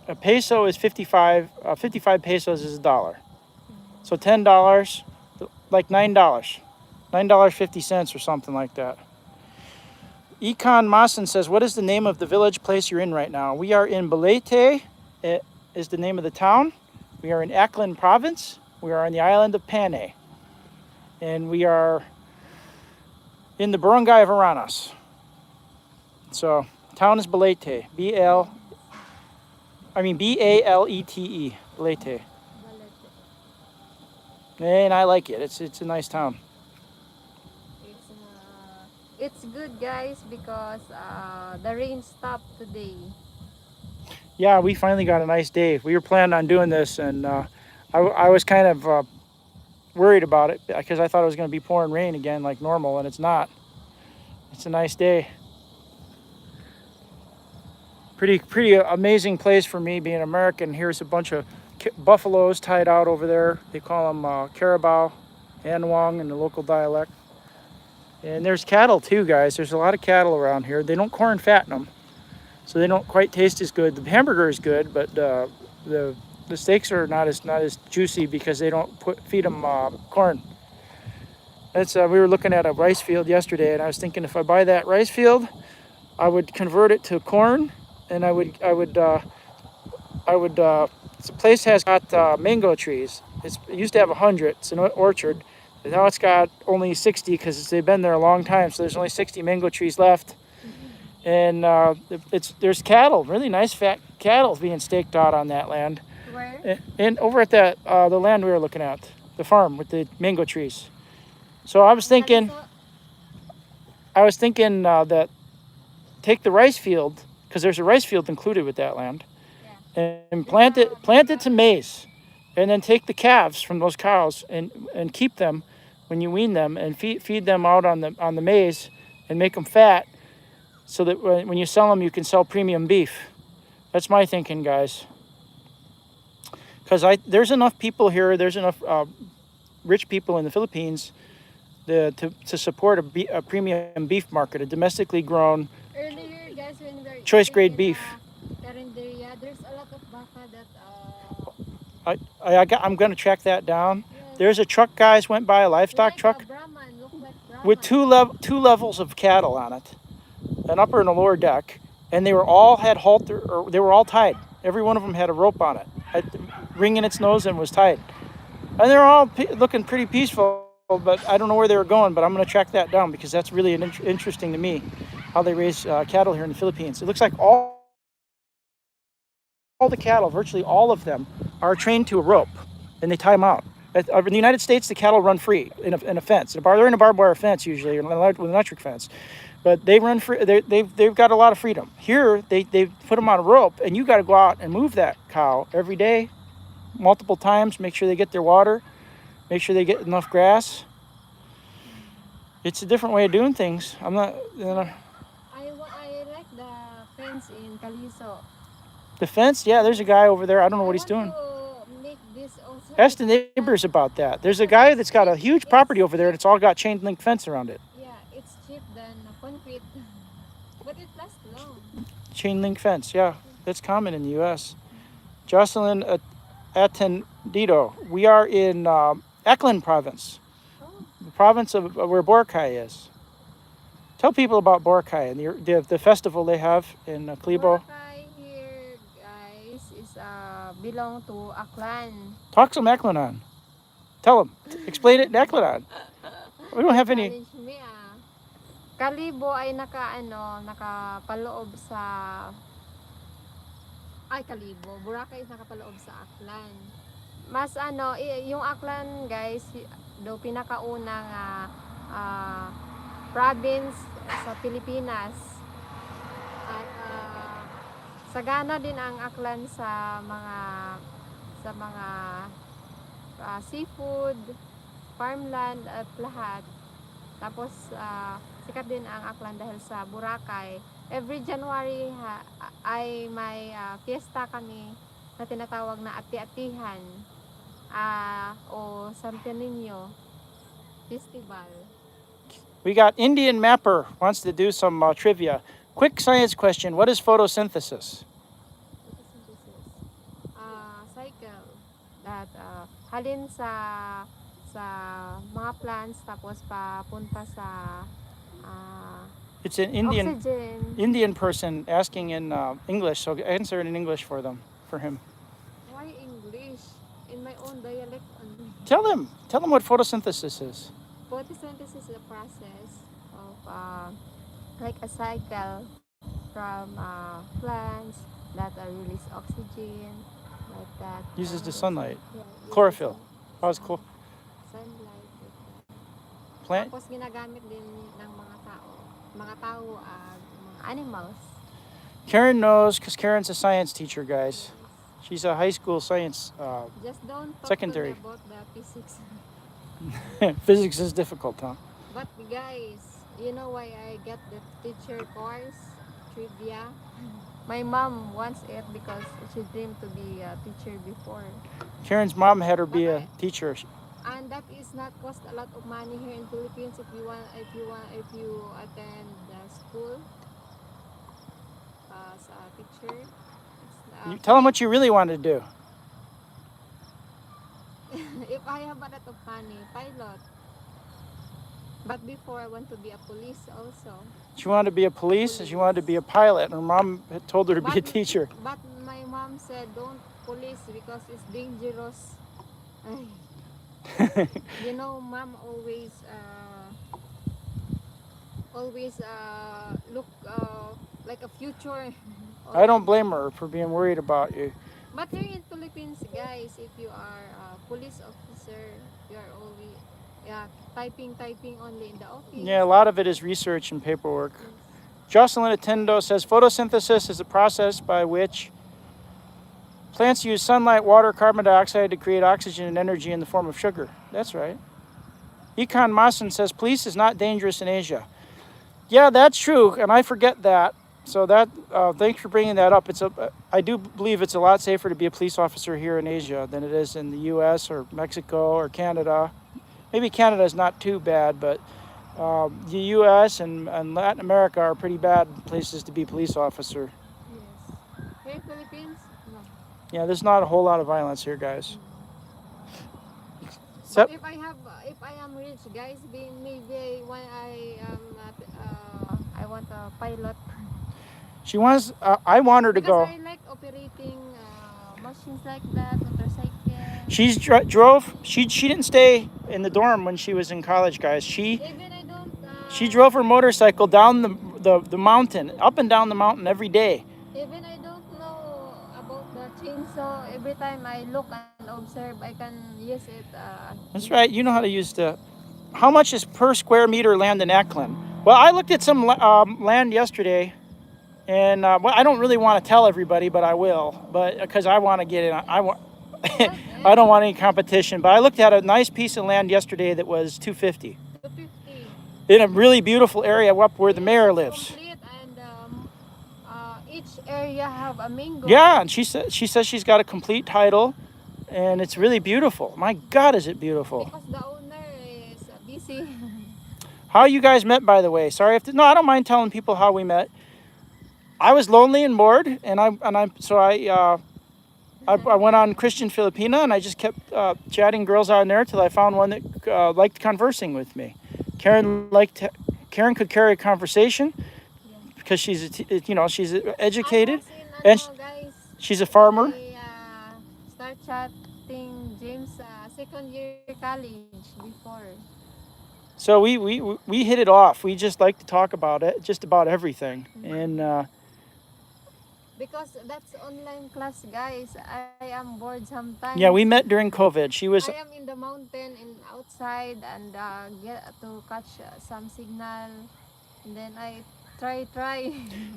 a peso is 55. 55 pesos is $1. So $10, like $9, $9.50 or something like that. Econ Mason says, what is the name of the village place you're in right now? We are in Balete. It is the name of the town. We are in Aklan province. We are on the island of Panay. And we are in the barangay of Aranas. So, town is Balete. B-A-L-E-T-E. Balete. And I like it. It's a nice town. It's good, guys, because the rain stopped today. Yeah, we finally got a nice day. We were planning on doing this, and I was kind of worried about it because I thought it was going to be pouring rain again like normal, and it's not. It's a nice day. Pretty amazing place for me being American. Here's a bunch of buffaloes tied out over there. They call them carabao, anwang in the local dialect. And there's cattle too, guys. There's a lot of cattle around here. They don't corn fatten them, so they don't quite taste as good. The hamburger is good, but the steaks are not as juicy because they don't feed them corn. That's we were looking at a rice field yesterday, and I was thinking if I buy that rice field, I would convert it to corn, and I would This place has got mango trees. It used to have 100. It's an orchard. But now it's got only 60 because they've been there a long time. So there's only 60 mango trees left. And there's cattle, really nice fat cattle being staked out on that land. Where? And over at that the land we were looking at, the farm with the mango trees. So I was thinking that take the rice field, because there's a rice field included with that land, and plant it to maize, and then take the calves from those cows and keep them when you wean them, and feed them out on the maize and make them fat, so that when you sell them, you can sell premium beef. That's my thinking, guys. Because there's enough people here, there's enough rich people in the Philippines to support a premium beef market, a domestically grown Earlier, guys, when we were choice grade beef. Carinderia, there's a lot of baka that I'm going to track that down. yes, There's a truck, guys, went by, a livestock like truck a Brahman, look like Brahman. with two levels of cattle on it, an upper and a lower deck, and they were all they were all tied. Every one of them had a rope on it, ring in its nose, and was tied. And they're all looking pretty peaceful, but I don't know where they were going. But I'm going to track that down because that's really interesting to me, how they raise cattle here in the Philippines. It looks like all the cattle, virtually all of them, are trained to a rope, and they tie them out. In the United States, the cattle run free in a fence. They're in a barbed wire fence usually, or with an electric fence. But they run free. They've got a lot of freedom. Here, they put them on a rope, and you got to go out and move that cow every day, multiple times. Make sure they get their water. Make sure they get enough grass. It's a different way of doing things. I'm not. I like the fence in Caliso. The fence, yeah. There's a guy over there. I don't know what he's doing. To make this also. Ask the neighbors about that. There's a guy that's got a huge property over there, and it's all got chain link fence around it. Yeah, it's cheap than concrete, but it lasts long. Chain link fence, yeah. That's common in the U.S. Jocelyn Atendido. We are in Eklan province, Oh, the province of where Boracay is. Tell people about Boracay and the festival they have in Clibo. Boracay here, guys, is belong to Aklan. Talk some Eklanon. Tell them. Explain it in Eklanon. We don't have any. Challenge me, Kalibo ay nakapaloob sa Kalibo. Boracay is nakapaloob sa Aklan. Mas yung Aklan, guys, do pinakaunang province sa Pilipinas. At sagana din ang Aklan sa mga seafood, farmland at lahat. Tapos sikat din ang Aklan dahil sa Boracay. Every January ay may fiesta kami na tinatawag na ati-atihan o Santo Niño Festival. We got Indian Mapper wants to do some trivia. Quick science question. What is photosynthesis? Cycle that halin sa mga plants tapos papunta sa It's an oxygen. Indian person asking in English, so answer it in English for him. Why English? In my own dialect only. Tell them what photosynthesis is. Photosynthesis is a process of like a cycle from plants that release oxygen, like that. Uses the sunlight, Yeah, chlorophyll. How's sunlight. Like that. plant? Tapos ginagamit din ng mga tao, mga animals. Karen knows because Karen's a science teacher, guys. She's a high school science. Just don't talk Secondary. to me about the physics. Physics is difficult, huh? But guys, you know why I get the teacher course, trivia? My mom wants it because she dreamed to be a teacher before. Karen's mom had her be a teacher. And that is not cost a lot of money here in Philippines if you attend the school as a teacher. You tell them what you really want to do. If I have a lot of money, pilot. But before I want to be a police also. She wanted to be a police and she wanted to be a pilot. And her mom had told her to be a But- teacher. But my mom mom said don't police because it's dangerous. Ay, you know, mom always look like a future. I don't blame her for being worried about you. But here in Philippines, guys, if you are a police officer, you are always, yeah, typing only in the office. Yeah, a lot of it is research and paperwork. Yes. Jocelyn Attendo says photosynthesis is a process by which plants use sunlight, water, carbon dioxide to create oxygen and energy in the form of sugar. That's right. Econ Mason says police is not dangerous in Asia. Yeah, that's true, and I forget that. So that thanks for bringing that up. I do believe it's a lot safer to be a police officer here in Asia than it is in the U.S. or Mexico or Canada. Maybe Canada is not too bad, but the U.S. and Latin America are pretty bad places to be police officer. Yes. Here in Philippines, no. Yeah, there's not a whole lot of violence here, guys. But Except, if I am rich, guys, maybe when I want a pilot. she wants. I want her to Because go. I like operating machines like that, motorcycle. She's drove. She didn't stay in the dorm when she was in college, guys. Even I don't. She drove her motorcycle down the mountain, up and down the mountain every day. Even I don't know about the chainsaw. Every time I look and observe, I can use it. That's right. You know how to use the. How much is per square meter land in Eklund? Well, I looked at some land yesterday, and well, I don't really want to tell everybody, but I will. But because I want to get in, I want. I don't want any competition. But I looked at a nice piece of land yesterday that was 250 250. in a really beautiful area up where the mayor lives. Complete and each area have a mango. Yeah, and she says she's got a complete title, and it's really beautiful. My God, is it beautiful? Because the owner is busy. How you guys met, by the way? Sorry if no, I don't mind telling people how we met. I was lonely and bored, and I went on Christian Filipina, and I just kept chatting girls on there till I found one that liked conversing with me. Karen could carry a conversation because she's she's educated, and Guys, she's a farmer. I start chatting James second year college before. So we hit it off. We just like to talk about it, just about everything, and. Because that's online class, guys. I am bored sometimes. Yeah, we met during COVID. She was. I am in the mountain and outside and get to catch some signal. And then I try.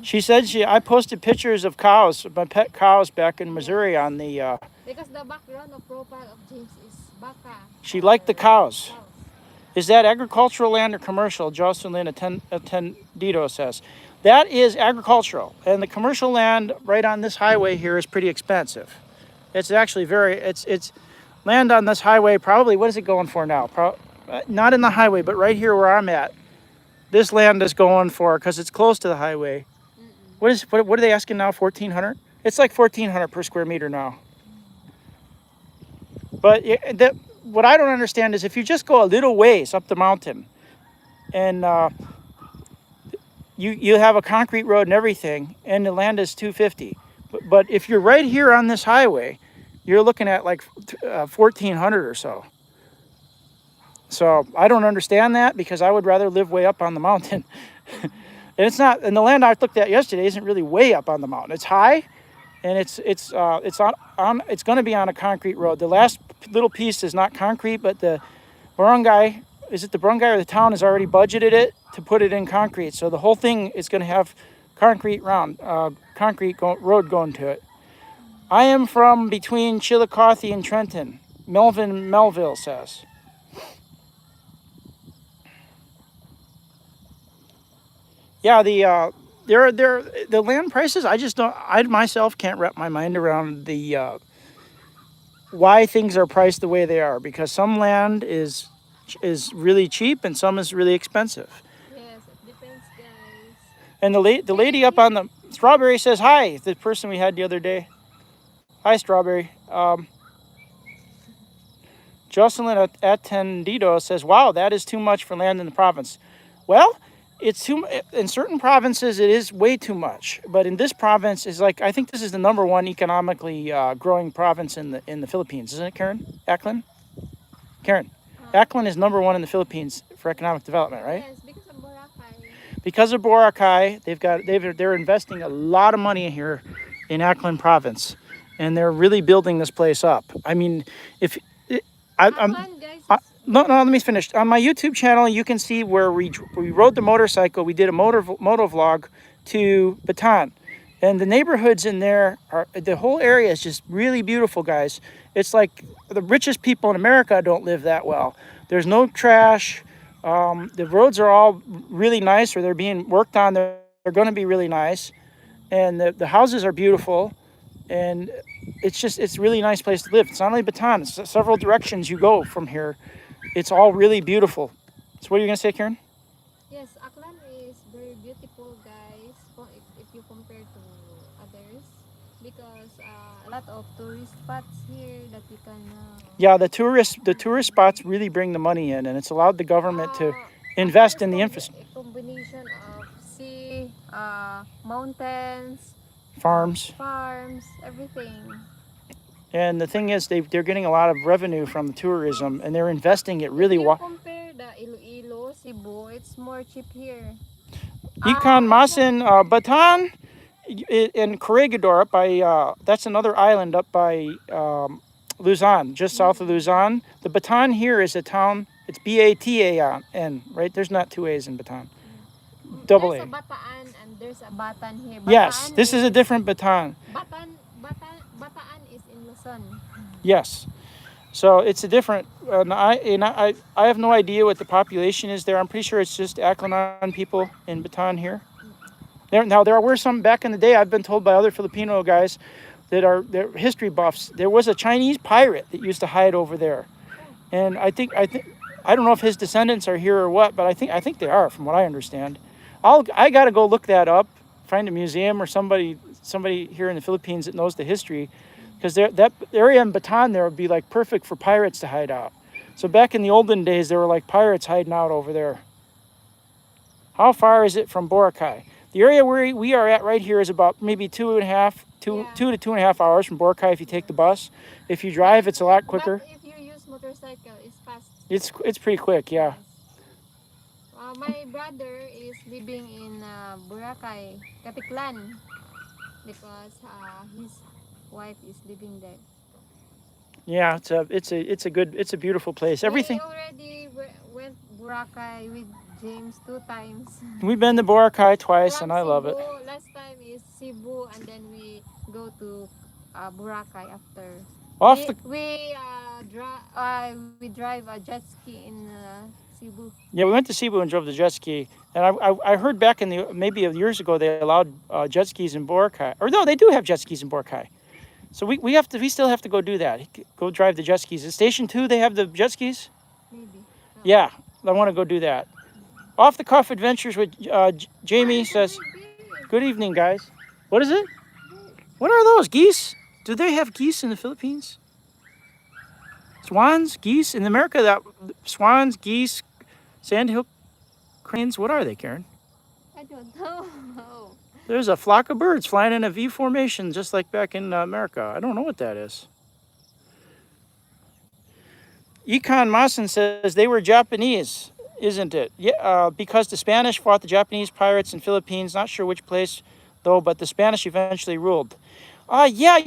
She said I posted pictures of cows, my pet cows back in Missouri on the. Because the background of profile of James is baka. She liked the cows. Is that agricultural land or commercial? Jocelyn Attendito says. That is agricultural, and the commercial land right on this highway here is pretty expensive. It's actually it's land on this highway. Probably, what is it going for now? Not in the highway, but right here where I'm at. This land is going for, because it's close to the highway. What are they asking now? 1,400? It's like 1,400 per square meter now. But what I don't understand is if you just go a little ways up the mountain, and you have a concrete road and everything, and the land is 250. But if you're right here on this highway, you're looking at like 1,400 or so. So I don't understand that, because I would rather live way up on the mountain. And it's not. And the land I looked at yesterday isn't really way up on the mountain. It's high, and it's going to be on a concrete road. The last little piece is not concrete, but the barangay. Is it the barangay or the town has already budgeted it to put it in concrete? So the whole thing is going to have concrete road going to it. I am from between Chillicothe and Trenton. Melvin Melville says. Yeah, the land prices. I just don't. I myself can't wrap my mind around the why things are priced the way they are, because some land is really cheap and some is really expensive. Yes, it depends, guys. And the lady up on the Strawberry says hi. The person we had the other day. Hi, Strawberry. Jocelyn Attendito says, "Wow, that is too much for land in the province." Well, It's too in certain provinces it is way too much, but in this province is like I think this is the number one economically growing province in the Philippines, isn't it, Karen? Aklan? Karen, Aklan is number one in the Philippines for economic development, right? Yes, because of Boracay. Because of Boracay, they're investing a lot of money here in Aklan province, and they're really building this place up. I mean, if I'm Aklan, guys, I, is no, let me finish. On my YouTube channel, you can see where we rode the motorcycle. We did a moto vlog to Bataan, and the neighborhoods in there are the whole area is just really beautiful, guys. It's like the richest people in America don't live that well. There's no trash. The roads are all really nice, or they're being worked on. They're going to be really nice, and the houses are beautiful, and it's really nice place to live. It's not only Bataan; it's several directions you go from here. It's all really beautiful. So what are you gonna say, Karen? yes, Aklan is very beautiful, guys. If you compare to others, because a lot of tourist spots here that you can. Yeah, the tourist spots really bring the money in, and it's allowed the government to invest in the infrastructure. A combination of sea, mountains, Farms. farms, everything. And the thing is, they're getting a lot of revenue from the tourism, and they're investing it really If you well. compare the Iloilo, Cebu, it's more cheap here. Ikan It's Masin, Bataan, and Corregidor up by that's another island up by Luzon, just south of Luzon. The Bataan here is a town. It's Batan, right? There's not two A's in Bataan. Double there's A. a Bataan and there's a Batan here. Yes, Bataan this is a different Bataan. Bataan is in Luzon. Yes. So it's a different. I have no idea what the population is there. I'm pretty sure it's just Aclanon people in Bataan here. There were some back in the day. I've been told by other Filipino guys that are they're history buffs. There was a Chinese pirate that used to hide over there, and I don't know if his descendants are here or what, but I think they are, from what I understand. I got to go look that up, find a museum or somebody here in the Philippines that knows the history, because that area in Bataan there would be like perfect for pirates to hide out. So back in the olden days, there were like pirates hiding out over there. How far is it from Boracay? The area where we are at right here is about maybe two to 2.5 hours from Boracay if you take the bus. If you drive, it's a lot quicker. But if you use motorcycle, it's fast. It's pretty quick, yeah. Yes. My brother is living in Boracay, Katiklan, because his wife is living there. Yeah, it's a beautiful place. Everything. We already went Boracay with James 2 times. We've been to Boracay twice, From and I love it. Cebu, last time is Cebu, and then we go to Boracay after. Off the We drive a jet ski in Cebu. Yeah, we went to Cebu and drove the jet ski, and I heard back in the maybe years ago they allowed jet skis in Boracay, or no, they do have jet skis in Boracay. So we still have to go do that. Go drive the jet skis. At Station 2, they have the jet skis. Maybe. Yeah, I want to go do that. Off the Cuff Adventures with Jamie says, "Good evening, guys. What is it? What are those geese? Do they have geese in the Philippines? Swans, geese in America? That swans, geese, sandhill cranes. What are they, Karen? I don't know. There's a flock of birds flying in a V formation, just like back in America. I don't know what that is." Ikan Masin says they were Japanese, isn't it? Yeah, because the Spanish fought the Japanese pirates in Philippines. Not sure which place, though, but the Spanish eventually ruled. Yeah,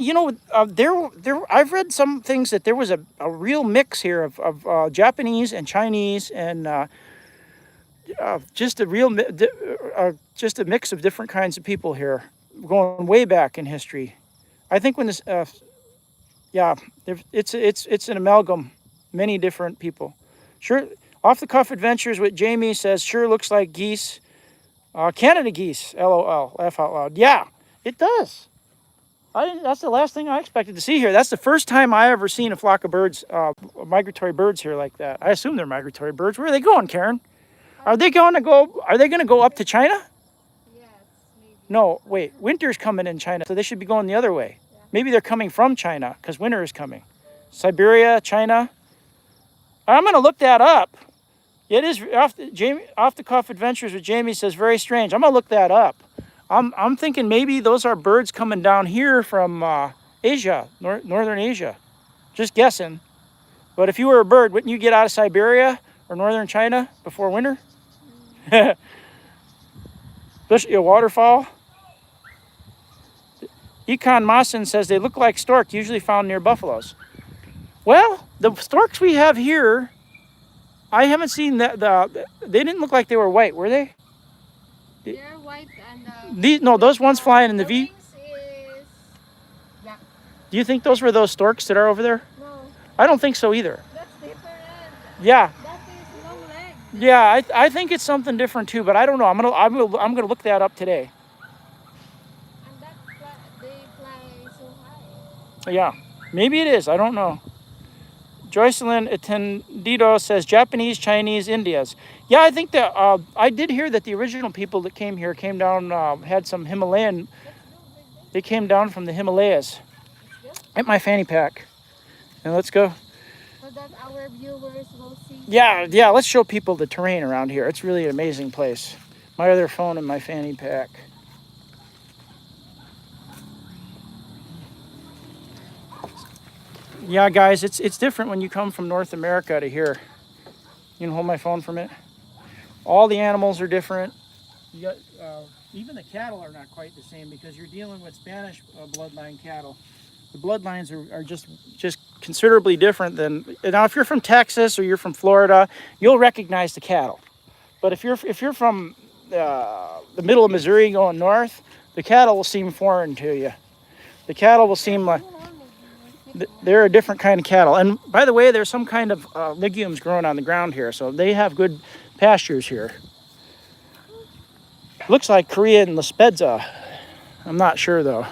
I've read some things that there was a real mix here of Japanese and Chinese and just just a mix of different kinds of people here, going way back in history. I think when this, it's an amalgam, many different people. Sure, Off the Cuff Adventures with Jamie says, "Sure looks like geese, Canada geese." LOL, laugh out loud. Yeah, it does. That's the last thing I expected to see here. That's the first time I ever seen a flock of birds, migratory birds here like that. I assume they're migratory birds. Where are they going, Karen? Are they going to go up to China? Yes, maybe. No, wait. Winter's coming in China, so they should be going the other way. Yeah. Maybe they're coming from China because winter is coming. Siberia, China. I'm going to look that up. It is off the cuff adventures with Jamie says very strange. I'm gonna look that up. I'm thinking maybe those are birds coming down here from Asia, northern Asia. Just guessing. But if you were a bird, wouldn't you get out of Siberia or northern China before winter? Especially a waterfowl. Econ Maasen says they look like stork, usually found near buffaloes. Well, the storks we have here, I haven't seen that. They didn't look like they were white, were they? They're white and No, those ones flying in the V. wings is black. Do you think those were those storks that are over there? No, I don't think so either. that's different. Yeah, That is long leg. yeah, I think it's something different too, but I don't know. I'm gonna look that up today. And they fly so high. Yeah, maybe it is. I don't know. Joycelyn Attendido says Japanese, Chinese, Indias. Yeah, I think that I did hear that the original people that came here came down, had some Himalayan. They came down from the Himalayas. At my fanny pack. And let's go. So that our viewers will see. Yeah, let's show people the terrain around here. It's really an amazing place. My other phone in my fanny pack. Yeah, guys, it's different when you come from North America to here. You can hold my phone for a minute. All the animals are different. You got, even the cattle are not quite the same because you're dealing with Spanish bloodline cattle. The bloodlines are just considerably different than. Now, if you're from Texas or you're from Florida, you'll recognize the cattle. But if you're from the middle of Missouri going north, the cattle will seem foreign to you. The cattle will seem like they're a different kind of cattle. And by the way, there's some kind of legumes growing on the ground here, so they have good pastures here. Looks like Korea and La Spezza. I'm not sure though.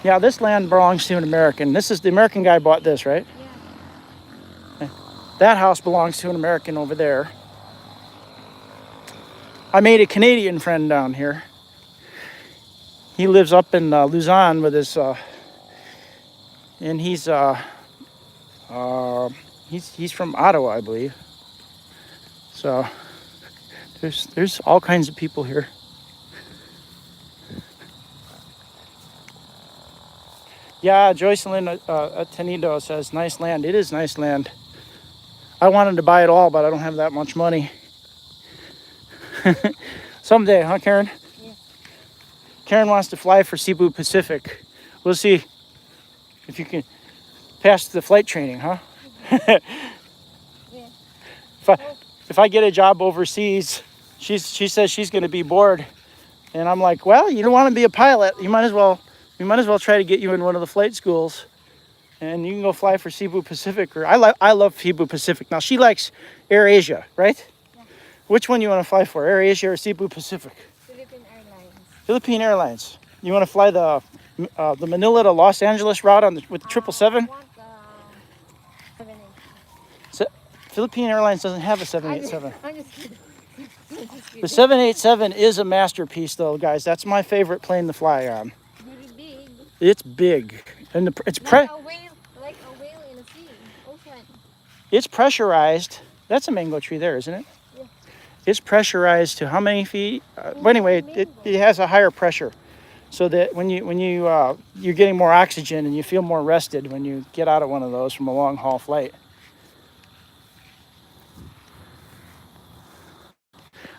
Yeah, this land belongs to an American. This is the American guy bought this, right? Yeah. That house belongs to an American over there. I made a Canadian friend down here. He lives up in Luzon with his, and he's from Ottawa, I believe. So there's all kinds of people here. Yeah, Joycelyn Tenido says, nice land. It is nice land. I wanted to buy it all, but I don't have that much money. Someday, huh, Karen? Yeah. Karen wants to fly for Cebu Pacific. We'll see if you can pass the flight training, huh? Yeah. If I get a job overseas, she says she's going to be bored, and I'm like, well, you don't want to be a pilot. We might as well try to get you in one of the flight schools, and you can go fly for Cebu Pacific. Or I love Cebu Pacific. Now she likes Air Asia, right? Yeah. Which one you want to fly for, Air Asia or Cebu Pacific? Philippine Airlines. Philippine Airlines. You want to fly the Manila to Los Angeles route with the 777? I want 787. Philippine Airlines doesn't have a 787. I'm just kidding. The 787 is a masterpiece, though, guys. That's my favorite plane to fly on. Very big. It's big, and it's Like a whale in the sea. Ocean. it's pressurized. That's a mango tree there, isn't it? Yeah. It's pressurized to how many feet? Well, anyway, it has a higher pressure, so that when you're getting more oxygen and you feel more rested when you get out of one of those from a long haul flight.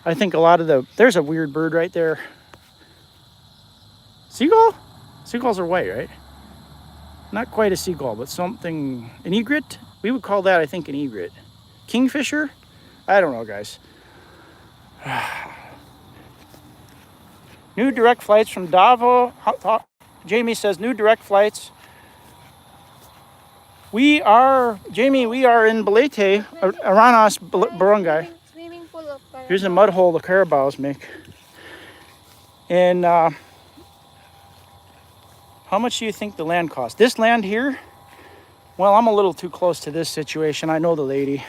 I think a lot of there's a weird bird right there. Seagull? Seagulls are white, right? Not quite a seagull, but something, an egret? We would call that, I think, an egret. Kingfisher? I don't know, guys. New direct flights from Davao. Jamie says new direct flights. We are in Balete, Aranas, Barangay. Swimming pool of Here's a mud hole the carabaos make. And how much do you think the land costs? This land here, well, I'm a little too close to this situation. I know the lady.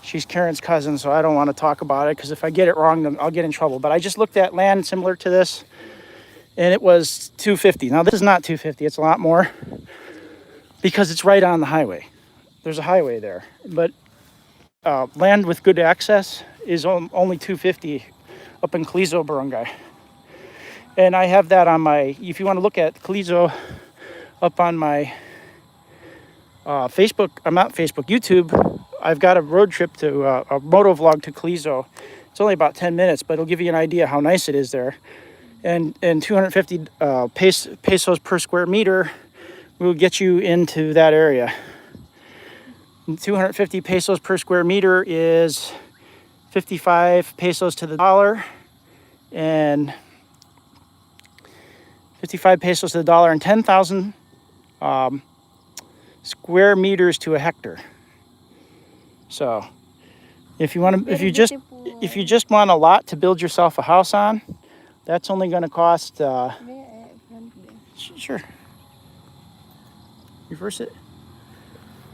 She's Karen's cousin, so I don't want to talk about it because if I get it wrong, then I'll get in trouble. But I just looked at land similar to this, and it was $250. Now, this is not $250. It's a lot more because it's right on the highway. There's a highway there. But land with good access is only 250 up in Kalizo, Barangay. And I have that on my, if you want to look at Kalizo up on my Facebook, I'm not Facebook, YouTube, I've got a road trip to a moto vlog to Kalizo. It's only about 10 minutes, but it'll give you an idea how nice it is there. And 250 pesos per square meter will get you into that area. 250 pesos per square meter is 55 pesos to the dollar, and 55 pesos to the dollar, and 10,000 square meters to a hectare. So if you want to, if you just want a lot to build yourself a house on, that's only going to cost sure, reverse it.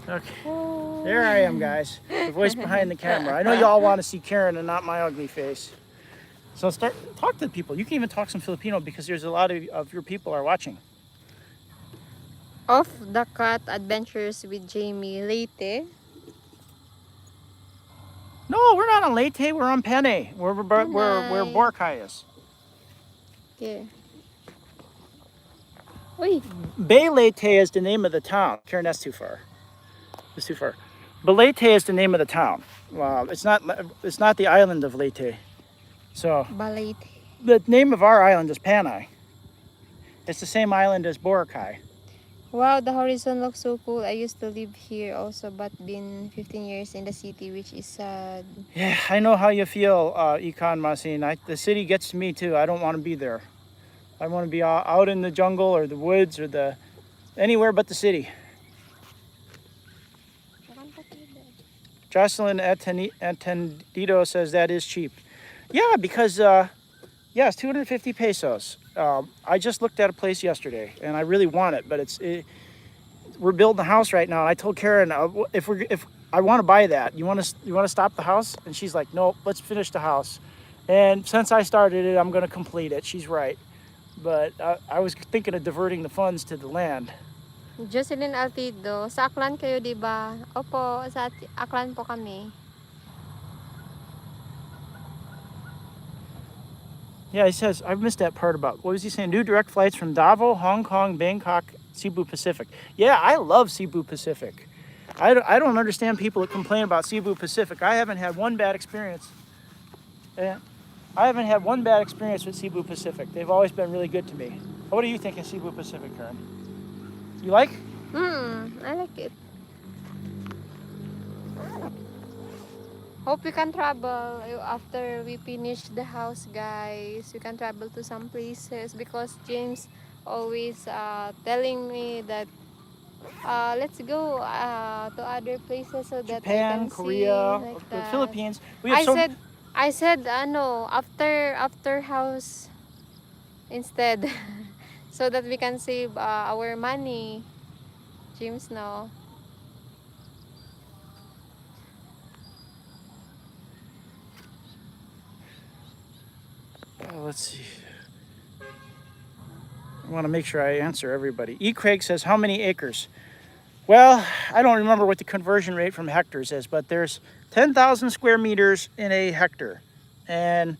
Okay, there I am, guys, the voice behind the camera. I know you all want to see Karen and not my ugly face, so talk to the people. You can even talk some Filipino because there's a lot of your people are watching. Off the Cut Adventures with Jamie Leyte. No, we're not on Leyte. We're on Pene. Where Boracay is. Okay. Uy. Bay Leyte is the name of the town. Karen, that's too far. It's too far. But Leyte is the name of the town. It's not the island of Leyte. So Balete. the name of our island is Panay. It's the same island as Boracay. Wow, the horizon looks so cool. I used to live here also, but been 15 years in the city, which is sad. Yeah, I know how you feel, Ikan Masin. The city gets to me too. I don't want to be there. I want to be out in the jungle or the woods or anywhere but the city. Jocelyn Atendido says that is cheap. Yeah, because it's 250 pesos. I just looked at a place yesterday, and I really want it, but we're building a house right now. And I told Karen, if I want to buy that, you want to stop the house? And she's like, no, let's finish the house. And since I started it, I'm going to complete it. She's right, but I was thinking of diverting the funds to the land. Jocelyn Altido, sa Aklan kayo, di ba? Opo, sa Aklan po kami. Yeah, he says, I missed that part about, what was he saying? New direct flights from Davao, Hong Kong, Bangkok, Cebu Pacific. Yeah, I love Cebu Pacific. I don't understand people that complain about Cebu Pacific. I haven't had one bad experience. I haven't had one bad experience with Cebu Pacific. They've always been really good to me. What do you think of Cebu Pacific, Karen? You like? I like it. Hope we can travel after we finish the house, guys. We can travel to some places because James always telling me that let's go to other places so that Japan, I can Korea, see like the that. Philippines. I said after house instead so that we can save our money. James, no. Let's see. I want to make sure I answer everybody. E. Craig says, how many acres? Well, I don't remember what the conversion rate from hectares is, but there's 10,000 square meters in a hectare. And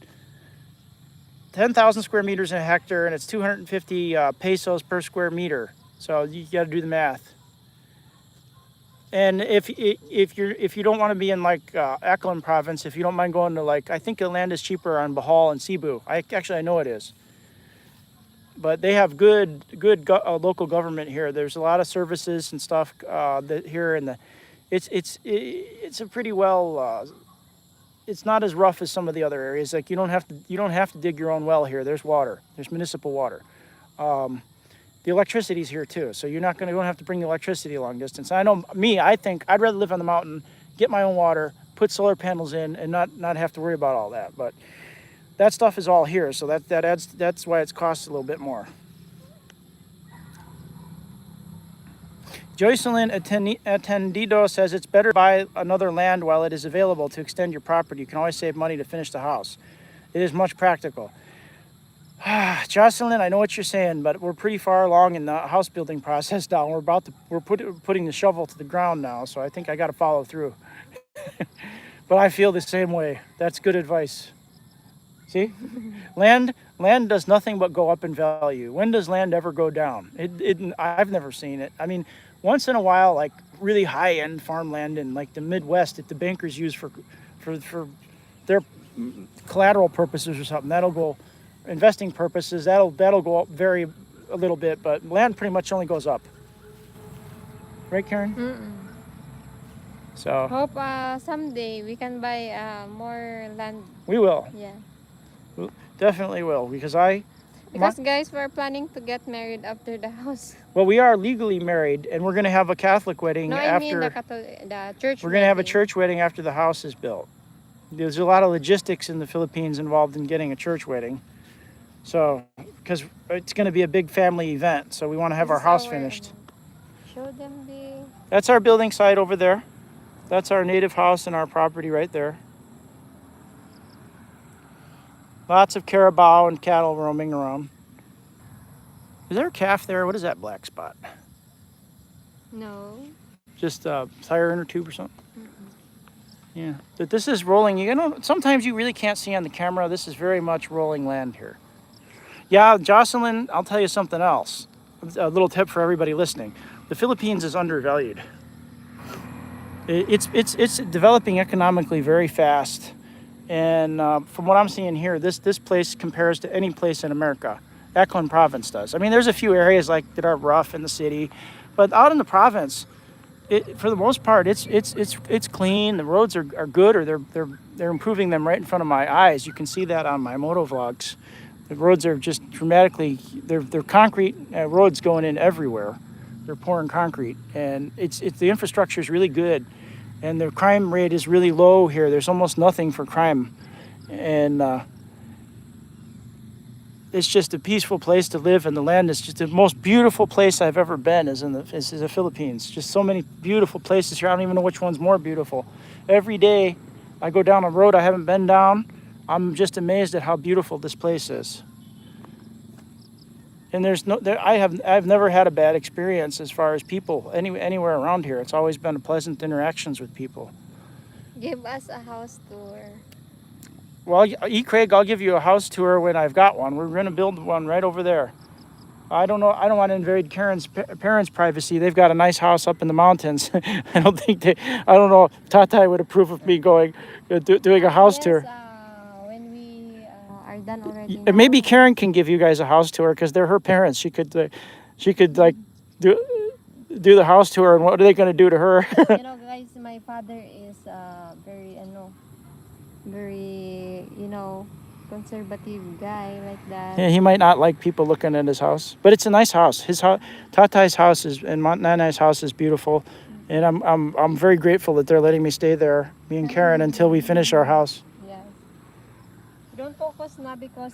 10,000 square meters in a hectare, and it's 250 pesos per square meter. So you got to do the math. And if you don't want to be in like Aklan province, if you don't mind going to I think the land is cheaper on Bohol and Cebu. I know it is. But they have good local government here. There's a lot of services and stuff here, and it's a pretty well. It's not as rough as some of the other areas. Like you don't have to dig your own well here. There's water. There's municipal water. The electricity's here too, so you don't have to bring the electricity a long distance. I know I think I'd rather live on the mountain, get my own water, put solar panels in, and not have to worry about all that. But that stuff is all here, so that's why it's costs a little bit more. Jocelyn Atendido says it's better to buy another land while it is available to extend your property. You can always save money to finish the house. It is much practical. Jocelyn, I know what you're saying, but we're pretty far along in the house building process now. We're putting the shovel to the ground now, so I think I got to follow through. But I feel the same way. That's good advice. See, land does nothing but go up in value. When does land ever go down? I've never seen it. I mean, once in a while, like really high end farmland in like the Midwest that the bankers use for their collateral purposes or something, that'll go investing purposes. That'll go up very a little bit, but land pretty much only goes up. Right, Karen? So Hope someday we can buy more land. we will. Yeah. Definitely will, because Because guys, we're planning to get married after the house. well, we are legally married, and we're going to have a Catholic wedding No, I after. mean the church. We're going to have a wedding. church wedding after the house is built. There's a lot of logistics in the Philippines involved in getting a church wedding. So, because it's going to be a big family event, so we want to have This our is house our- finished. Show them the. That's our building site over there. That's our native house and our property right there. Lots of carabao and cattle roaming around. Is there a calf there? What is that black spot? No. Just a tire inner tube or something? Yeah. But this is rolling. You know, sometimes you really can't see on the camera. This is very much rolling land here. Yeah, Jocelyn, I'll tell you something else. A little tip for everybody listening. The Philippines is undervalued. It's developing economically very fast. And from what I'm seeing here, this place compares to any place in America. Eklan province does. I mean, there's a few areas like that are rough in the city, but out in the province, for the most part, it's clean. The roads are good, or they're improving them right in front of my eyes. You can see that on my moto vlogs. The roads are just dramatically. They're concrete roads going in everywhere. They're pouring concrete, and it's the infrastructure is really good, and the crime rate is really low here. There's almost nothing for crime, and it's just a peaceful place to live, and the land is just the most beautiful place I've ever been is in the Philippines. Just so many beautiful places here. I don't even know which one's more beautiful. Every day I go down a road I haven't been down, I'm just amazed at how beautiful this place is. And I've never had a bad experience as far as people anywhere around here. It's always been pleasant interactions with people. Give us a house tour. Well, Craig, I'll give you a house tour when I've got one. We're going to build one right over there. I don't know. I don't want to invade Karen's parents' privacy. They've got a nice house up in the mountains. I don't know if Tatai would approve of me going doing a house tour. When we are done already. Maybe Karen can give you guys a house tour because they're her parents. She could like do the house tour, and what are they going to do to her? Guys, my father is very conservative guy like that. Yeah, he might not like people looking at his house, but it's a nice house. His house, Tatai's house and Nanai's house is beautiful, and I'm very grateful that they're letting me stay there, me and Karen, until we finish our house. Yes. Don't focus now because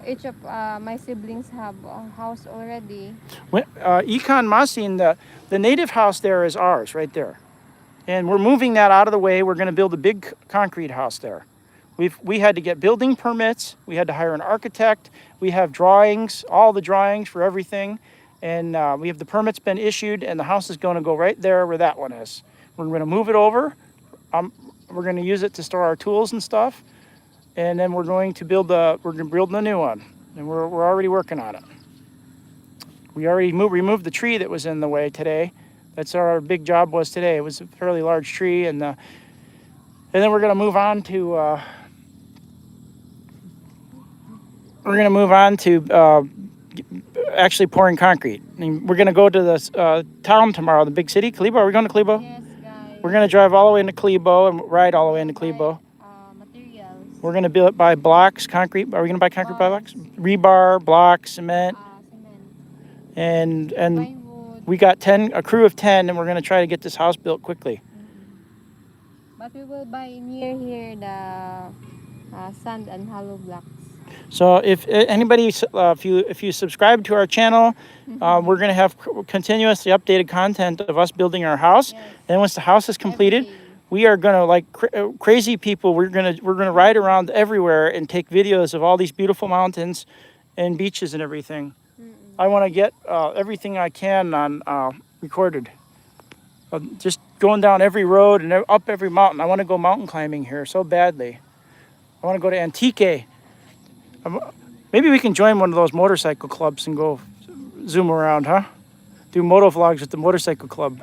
each of my siblings have a house already. Ikan Masin, the native house there is ours right there, and we're moving that out of the way. We're going to build a big concrete house there. We had to get building permits. We had to hire an architect. We have drawings, all the drawings for everything. And we have the permits been issued, and the house is going to go right there where that one is. We're going to move it over. We're going to use it to store our tools and stuff. And then we're going to build a new one. And we're already working on it. We already removed the tree that was in the way today. That's our big job was today. It was a fairly large tree, and then we're going to move on to actually pouring concrete. And we're going to go to the town tomorrow, the big city, Kalibo. Are we going to Kalibo? Yes, guys. We're going to drive all the way into Kalibo and ride all the way into Kalibo. Materials. We're going to buy blocks, concrete. Are we going to buy concrete blocks? Rebar, blocks, cement, Cement. and Plywood. we got a crew of 10, and we're going to try to get this house built quickly. But we will buy near here the sand and hollow blocks. So if anybody, if you subscribe to our channel, we're going to have continuously updated content of us building our house. Yes. And once the house is completed, Every day. we are going to, like crazy people, we're going to ride around everywhere and take videos of all these beautiful mountains and beaches and everything. I want to get everything I can on recorded. Just going down every road and up every mountain. I want to go mountain climbing here so badly. I want to go to Antique. Maybe we can join one of those motorcycle clubs and go zoom around, huh? Do moto vlogs with the motorcycle club.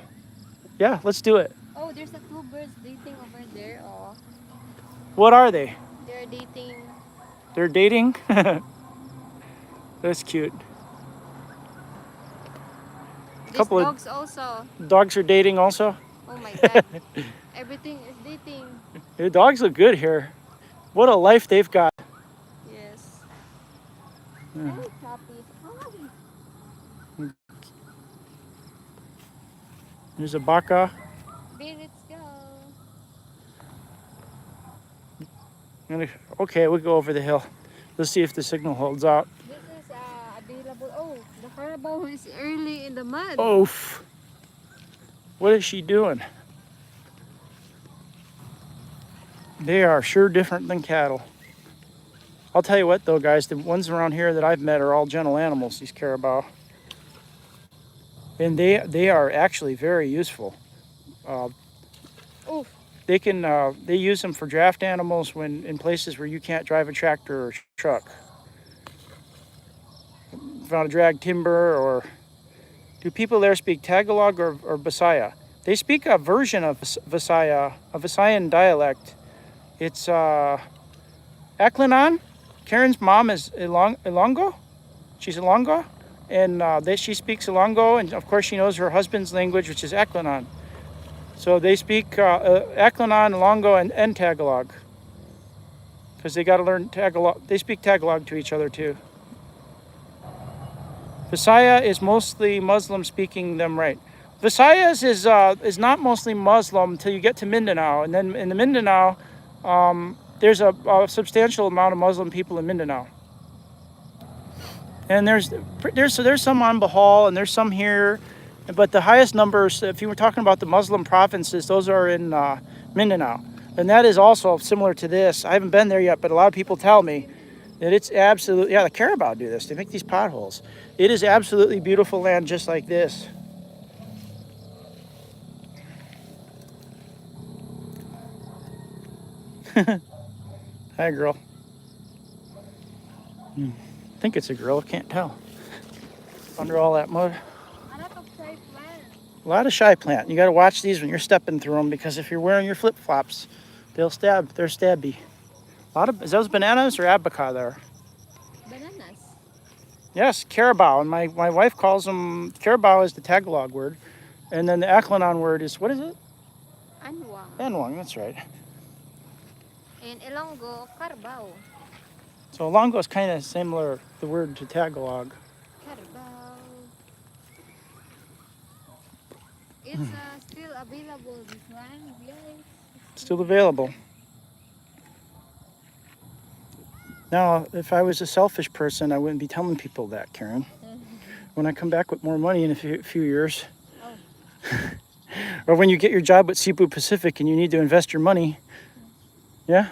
Yeah, let's do it. Oh, there's a two birds dating over there. Oh, What are they? they're dating. They're dating? That's cute. These Couple of dogs also. dogs are dating also. Oh my god. Everything is dating. The dogs look good here. What a life they've got. Yes. Yeah. Hi, Choppy. Hi. There's a baka. Babe, let's go. Okay, we'll go over the hill. Let's see if the signal holds out. This is available. Oh, the carabao is early in the mud. Oof. What is she doing? They are sure different than cattle. I'll tell you what though, guys, the ones around here that I've met are all gentle animals, these carabao. And they are actually very useful. Oof. They use them for draft animals when in places where you can't drive a tractor or truck. Found to drag timber. Or do people there speak Tagalog or Bisaya? They speak a version of Visaya, a Visayan dialect. It's Aklanan. Karen's mom is Ilonggo. She's Ilonggo, and she speaks Ilonggo, and of course she knows her husband's language, which is Aklanan. So they speak Aklanan, Ilonggo, and Tagalog, because they got to learn Tagalog. They speak Tagalog to each other too. Visaya is mostly Muslim speaking them right. Visayas is not mostly Muslim until you get to Mindanao, and then in the Mindanao, there's a substantial amount of Muslim people in Mindanao. And there's some on Bohol and there's some here, but the highest numbers, if you were talking about the Muslim provinces, those are in Mindanao, and that is also similar to this. I haven't been there yet, but a lot of people tell me that it's absolutely, yeah, the carabao do this. They make these potholes. It is absolutely beautiful land, just like this. Hi, girl. I think it's a girl. I can't tell. Under all that mud. A lot of shy plants. A lot of shy plant. You got to watch these when you're stepping through them, because if you're wearing your flip flops, they'll stab. They're stabby. A lot of, is those bananas or abaca there? Bananas. Yes, carabao. And my wife calls them, carabao is the Tagalog word. And then the Aklanon word is, what is it? Anwang. Anwang, that's right. And Ilonggo, carabao. So Ilonggo is kind of similar, the word to Tagalog. Carabao. It's still available, this one. Yes. Still available. Now, if I was a selfish person, I wouldn't be telling people that, Karen. When I come back with more money in a few years, or when you get your job with Cebu Pacific and you need to invest your money, yeah?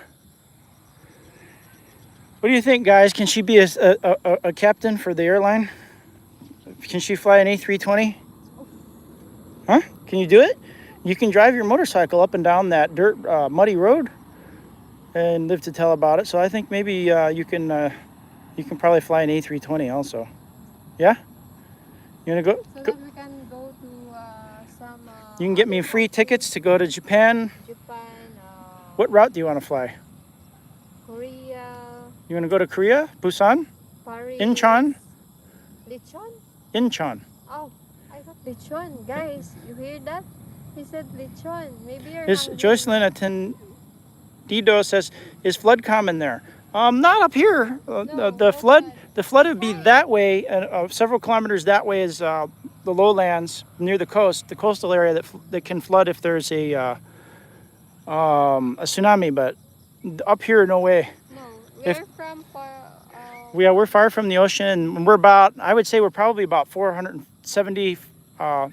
What do you think, guys? Can she be a captain for the airline? Can she fly an A320? Huh? Can you do it? You can drive your motorcycle up and down that dirt, muddy road and live to tell about it. So I think maybe you can probably fly an A320 also. Yeah? You gonna go? So that we can go to some... You can get me free tickets to go to Japan. Japan, What route do you want to fly? Korea, You want to go to Korea? Busan? Paris. Incheon? Lechon? Incheon. Oh, I thought lechon. Guys, you hear that? He said lechon. Maybe you're Is hungry. Jocelyn Attendido says, is flood common there? Not up here. No, The flood would be that way, several kilometers that way is the lowlands near the coast, the coastal area that can flood if there's a tsunami. But up here, no way. No, If- we're from far... We're far from the ocean, and we're about, I would say we're probably about 470, how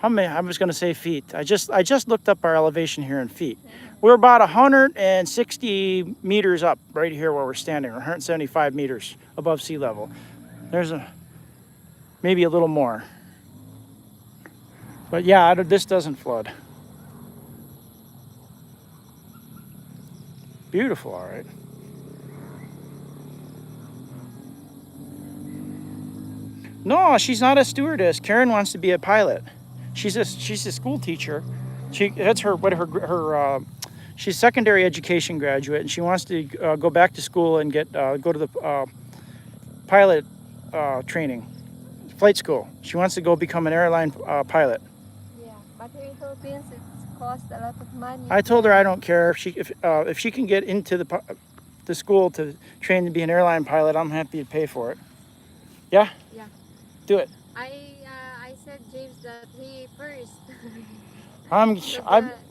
many, I was going to say feet. I just looked up our elevation here in feet. We're about 160 meters up right here where we're standing, or 175 meters above sea level. There's maybe a little more. But yeah, this doesn't flood. Beautiful, all right. No, she's not a stewardess. Karen wants to be a pilot. She's a school teacher. That's she's secondary education graduate, and she wants to go back to school and go to the pilot training, flight school. She wants to go become an airline pilot. Yeah, but here in Philippines, it's cost a lot of money. I told her I don't care if she can get into the school to train to be an airline pilot. I'm happy to pay for it. Yeah. Yeah. Do it. I said James that he first. I'm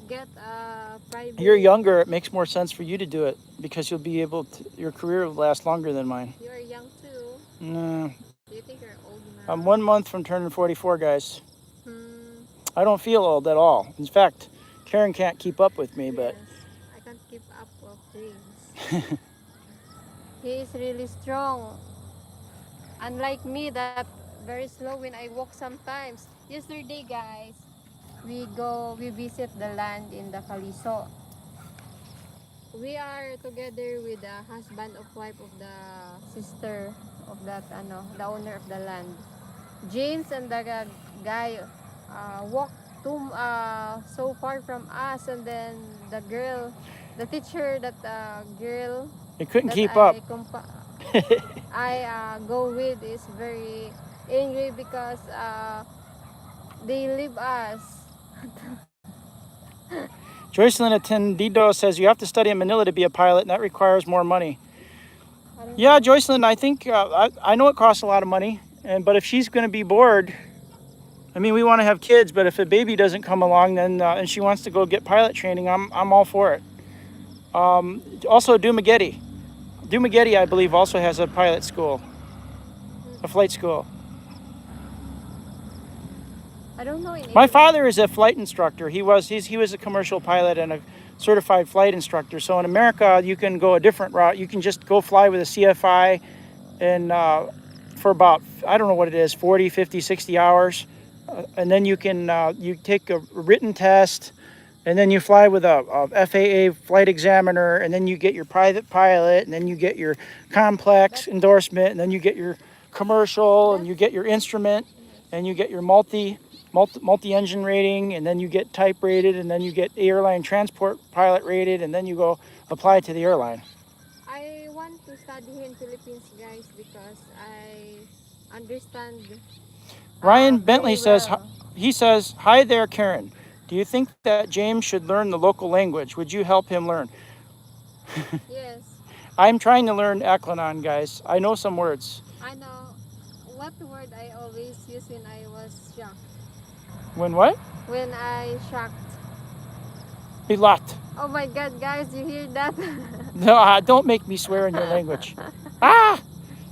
get a private. You're younger. It makes more sense for you to do it because you'll be able to. Your career will last longer than mine. You're young too. No. Do you think you're old now? I'm 1 month from turning 44, guys. Hmm. I don't feel old at all. In fact, Karen can't keep up with me, but Yes, I can't keep up with James. He is really strong. Unlike me, that very slow when I walk sometimes. Yesterday, guys, we visit the land in the Kaliso. We are together with the husband of wife of the sister of that the owner of the land. James and the guy walked so far from us, and then the teacher that girl they couldn't that keep up. I go with is very angry because they leave us. Joycelyn Atendido says you have to study in Manila to be a pilot, and that requires more money. Yeah, Joycelyn, I think I know it costs a lot of money, but if she's going to be bored, I mean, we want to have kids, but if a baby doesn't come along, then and she wants to go get pilot training, I'm all for it. Also, Dumaguete, I believe, also has a pilot school, a flight school. I don't know. My father is a flight instructor. He was a commercial pilot and a certified flight instructor. So in America, you can go a different route. You can just go fly with a CFI and for about, I don't know what it is, 40, 50, 60 hours. And then you take a written test, and then you fly with a FAA flight examiner, and then you get your private pilot, and then you get your complex endorsement, and then you get your commercial, and you get your instrument, and you get your multi-engine rating, and then you get type rated, and then you get airline transport pilot rated, and then you go apply to the airline. I want to study here in Philippines, guys, because I understand. Ryan Bentley well. he says, "Hi there, Karen. Do you think that James should learn the local language? Would you help him learn?" Yes. I'm trying to learn Aklan, guys. I know some words. I know what word I always use when I was shocked. When what? When I shocked. Bilat. Oh my God, guys, you hear that? No, don't make me swear in your language.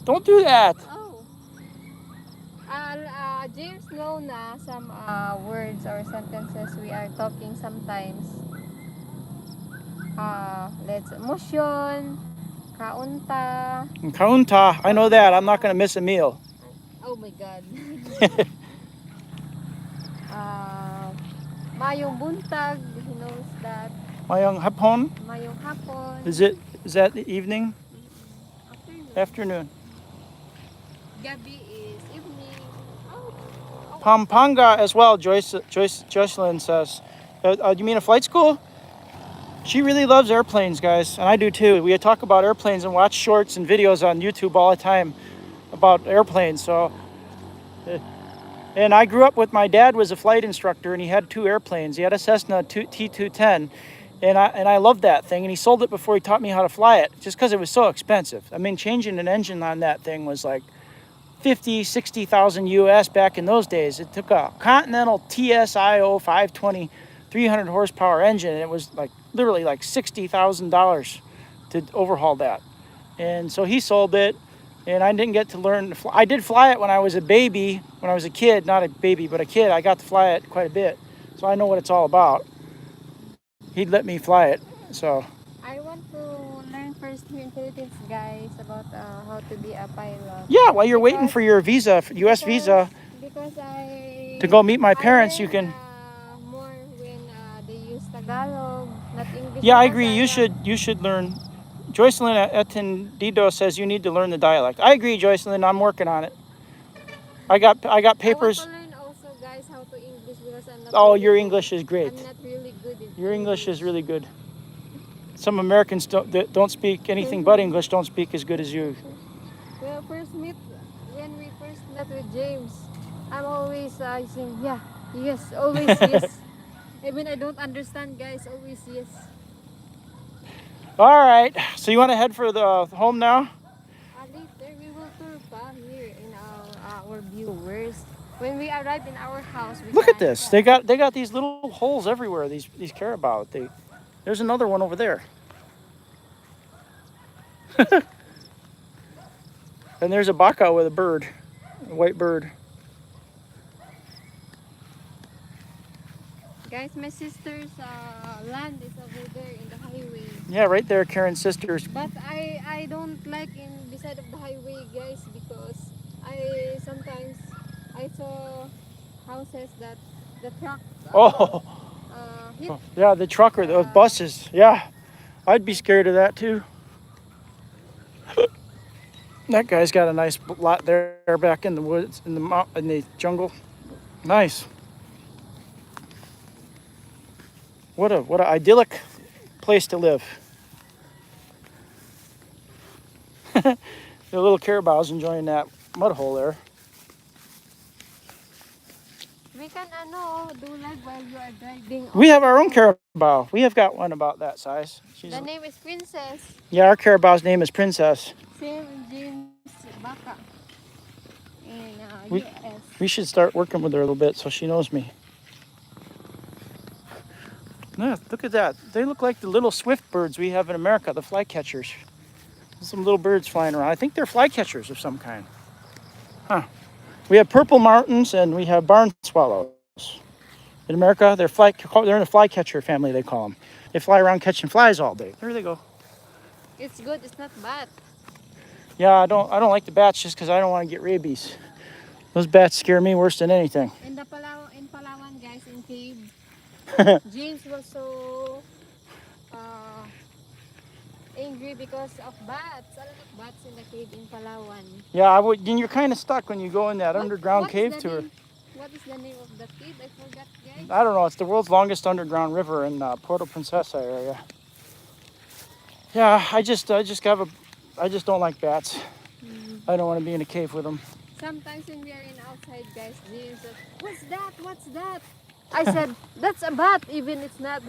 Don't do that. Oh. James know na some words or sentences we are talking sometimes. Let's motion, kaunta. Kaunta, I know that. I'm not going to miss a meal. Oh my God. Mayong buntag, he knows that. Mayong hapon. Mayong hapon. Is that the evening? Afternoon. Afternoon. Gabi is evening. Oh. Pampanga as well, Jocelyn says. You mean a flight school? She really loves airplanes, guys, and I do too. We talk about airplanes and watch shorts and videos on YouTube all the time about airplanes. So, and I grew up with, my dad was a flight instructor, and he had 2 airplanes. He had a Cessna T210, and I loved that thing. And he sold it before he taught me how to fly it, just because it was so expensive. I mean, changing an engine on that thing was like 50, 60,000 US back in those days. It took a Continental TSIO 520 300 horsepower engine, and it was like literally like $60,000 to overhaul that. And so he sold it, and I didn't get to learn to fly. I did fly it when I was a baby, when I was a kid, not a baby, but a kid. I got to fly it quite a bit, so I know what it's all about. He'd let me fly it, so. I want to learn first here in Philippines, guys, about how to be a pilot. Yeah, while you're waiting for your visa, US visa. Because I to go meet my I parents, you learn, can. more when they use Tagalog, not English. Yeah, I Because agree. You should learn. Joycelyn Etendido says you need to learn the dialect. I agree, Joycelyn. I'm working on it. I got I want to papers. learn also, guys, how to English because I'm not Oh, really your good. English is great. I'm not really good in Your English is really good. Some Americans that don't speak anything but English don't speak as good as you. Well, when we first met with James, I'm always saying, yeah, yes, always yes. Even I don't understand, guys, always yes. All right. So you want to head for the home now? Later, we will tour pa here in our viewers. When we arrive in our house, we Look at can. this. They got these little holes everywhere. These carabao. There's another one over there. And there's a baka with a bird, a white bird. Guys, my sister's land is over there in the highway. Yeah, right there, Karen's sister's. But I don't like in beside of the highway, guys, because I sometimes I saw houses that the truck Oh, hit. yeah, the trucker, the buses. Yeah, I'd be scared of that too. That guy's got a nice lot there back in the woods, in the jungle. Nice. What a idyllic place to live. The little carabau's enjoying that mud hole there. We can do live while you are driving. We have our own carabao. We have got one about that size. The name is Princess. Yeah, our carabau's name is Princess. Same James Baka in We- US. We should start working with her a little bit so she knows me. Yeah, look at that. They look like the little swift birds we have in America, the flycatchers. Some little birds flying around. I think they're flycatchers of some kind. Huh. We have purple martins and we have barn swallows. In America, they're in a flycatcher family, they call them. They fly around catching flies all day. There they go. It's good. It's not bad. Yeah, I don't like the bats just because I don't want to get rabies. Those bats scare me worse than anything. In Palawan, guys, in cave, James was so angry because of bats. A lot of bats in the cave in Palawan. Yeah, then you're kind of stuck when you go in that underground What is cave the tour. name? What is the name of the cave? I forgot, guys. I don't know. It's the world's longest underground river in Puerto Princesa area. Yeah, I just don't like bats. I don't want to be in a cave with them. Sometimes when we are in outside, guys, James said, "What's that? What's that?" I said, "That's a bat, even it's not."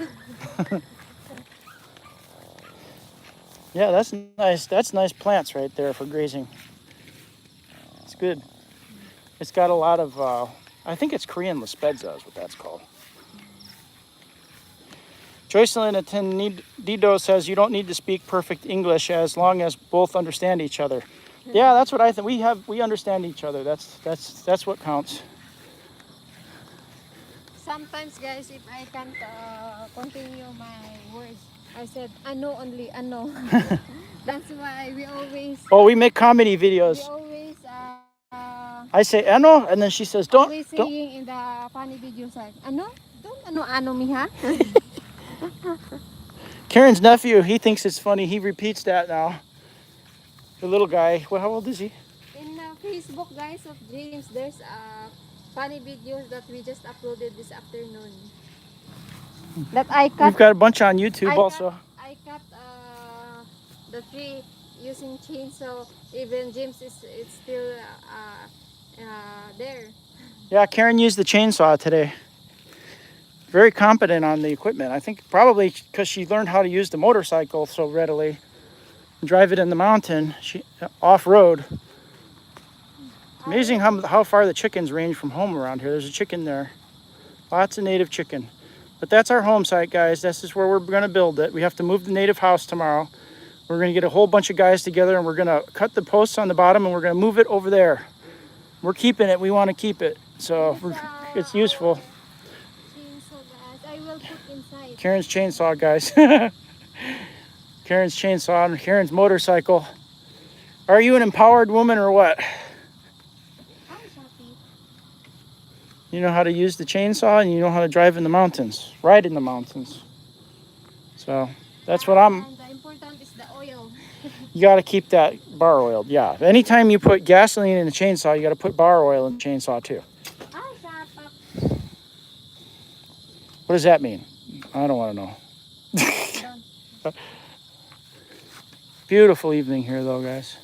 Yeah, that's nice. That's nice plants right there for grazing. It's good. It's got a lot of, I think it's Korean Lespedza is what that's called. Joycelyn Atendido says you don't need to speak perfect English as long as both understand each other. Yeah, that's what I think. We understand each other. That's what counts. Sometimes, guys, if I can't continue my words, I said, "Ano only, ano." That's why we always. Oh, we make comedy We videos. always. I say ano, and then she says don't. Always saying in the funny videos like, "Ano? Don't ano miha." Karen's nephew, he thinks it's funny. He repeats that now. The little guy. Well, how old is he? In Facebook, guys, of James, there's funny videos that we just uploaded this afternoon. That I cut. We've got a bunch on YouTube also. I cut the tree using chainsaw. Even James is still there. Yeah, Karen used the chainsaw today. Very competent on the equipment. I think probably because she learned how to use the motorcycle so readily. Drive it in the mountain, off-road. Amazing how far the chickens range from home around here. There's a chicken there. Lots of native chicken. But that's our home site, guys. This is where we're going to build it. We have to move the native house tomorrow. We're going to get a whole bunch of guys together and we're going to cut the posts on the bottom and we're going to move it over there. We're keeping it. We want to keep it. So it's useful. Chainsaw, guys. I will put inside. Karen's chainsaw, guys. Karen's chainsaw and Karen's motorcycle. Are you an empowered woman or what? How, Shopee? You know how to use the chainsaw, and you know how to drive in the mountains, ride in the mountains. So that's what I'm. And the important is the oil. You got to keep that bar oiled. Yeah. Anytime you put gasoline in the chainsaw, you got to put bar oil in the chainsaw too. Ah, shut up. What does that mean? I don't want to know. Don't. Beautiful evening here, though, guys.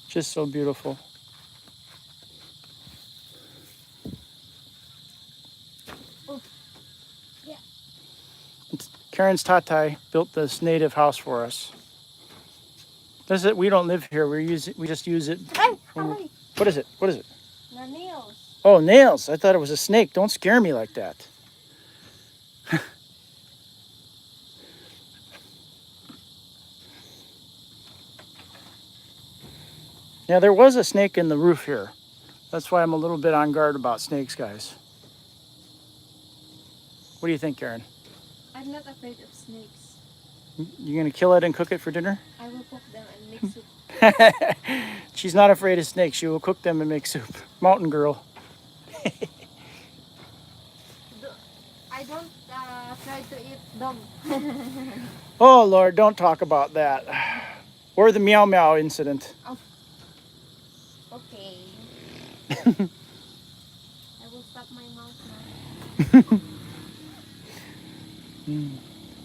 Just so beautiful. Oh, yeah. Karen's Tatai built this native house for us. This is, we don't live here. We just use it. Ay, From, aray. what is it? What is it? The nails. Oh, nails. I thought it was a snake. Don't scare me like that. Yeah, there was a snake in the roof here. That's why I'm a little bit on guard about snakes, guys. What do you think, Karen? I'm not afraid of snakes. You gonna kill it and cook it for dinner? I will cook them and mix it. She's not afraid of snakes. She will cook them and make soup. Mountain girl. I don't try to eat dog. Oh, Lord, don't talk about that. Or the meow meow incident. Oh. Okay. I will stop my mouth now.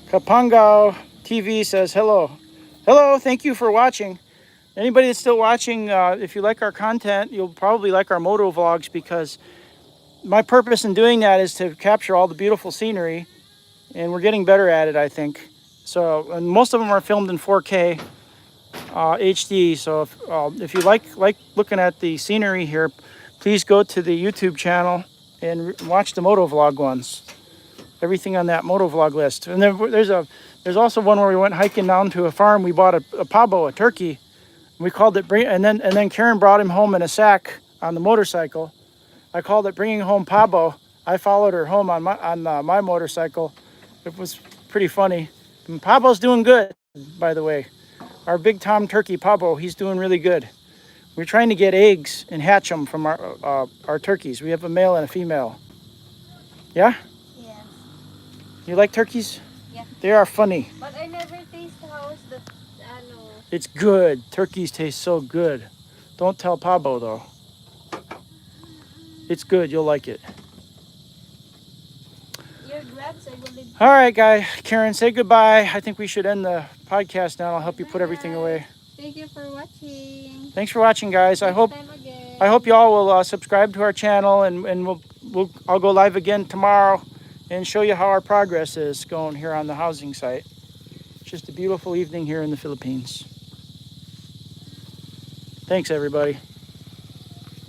Kapangao TV says hello. Hello, thank you for watching. Anybody that's still watching, if you like our content, you'll probably like our moto vlogs, because my purpose in doing that is to capture all the beautiful scenery, and we're getting better at it, I think. So, and most of them are filmed in 4K HD. So if you like looking at the scenery here, please go to the YouTube channel and watch the moto vlog ones. Everything on that moto vlog list. And then there's also one where we went hiking down to a farm. We bought a pavo, a turkey. We called it and then Karen brought him home in a sack on the motorcycle. I called it Bringing Home Pavo. I followed her home on my motorcycle. It was pretty funny. And Pavo's doing good, by the way. Our big Tom turkey, Pavo, he's doing really good. We're trying to get eggs and hatch them from our turkeys. We have a male and a female. Yeah? Yes. You like turkeys? Yeah. They are funny. But I never taste house that It's good. Turkeys taste so good. Don't tell Pabo though. It's good. You'll like it. your gloves. I will leave. All right, guy. Karen, say goodbye. I think we should end the podcast now. I'll help you put everything away. Thank you for watching. Thanks for watching, guys. I hope Time again. y'all will subscribe to our channel, and I'll go live again tomorrow and show you how our progress is going here on the housing site. It's just a beautiful evening here in the Philippines. Thanks, everybody.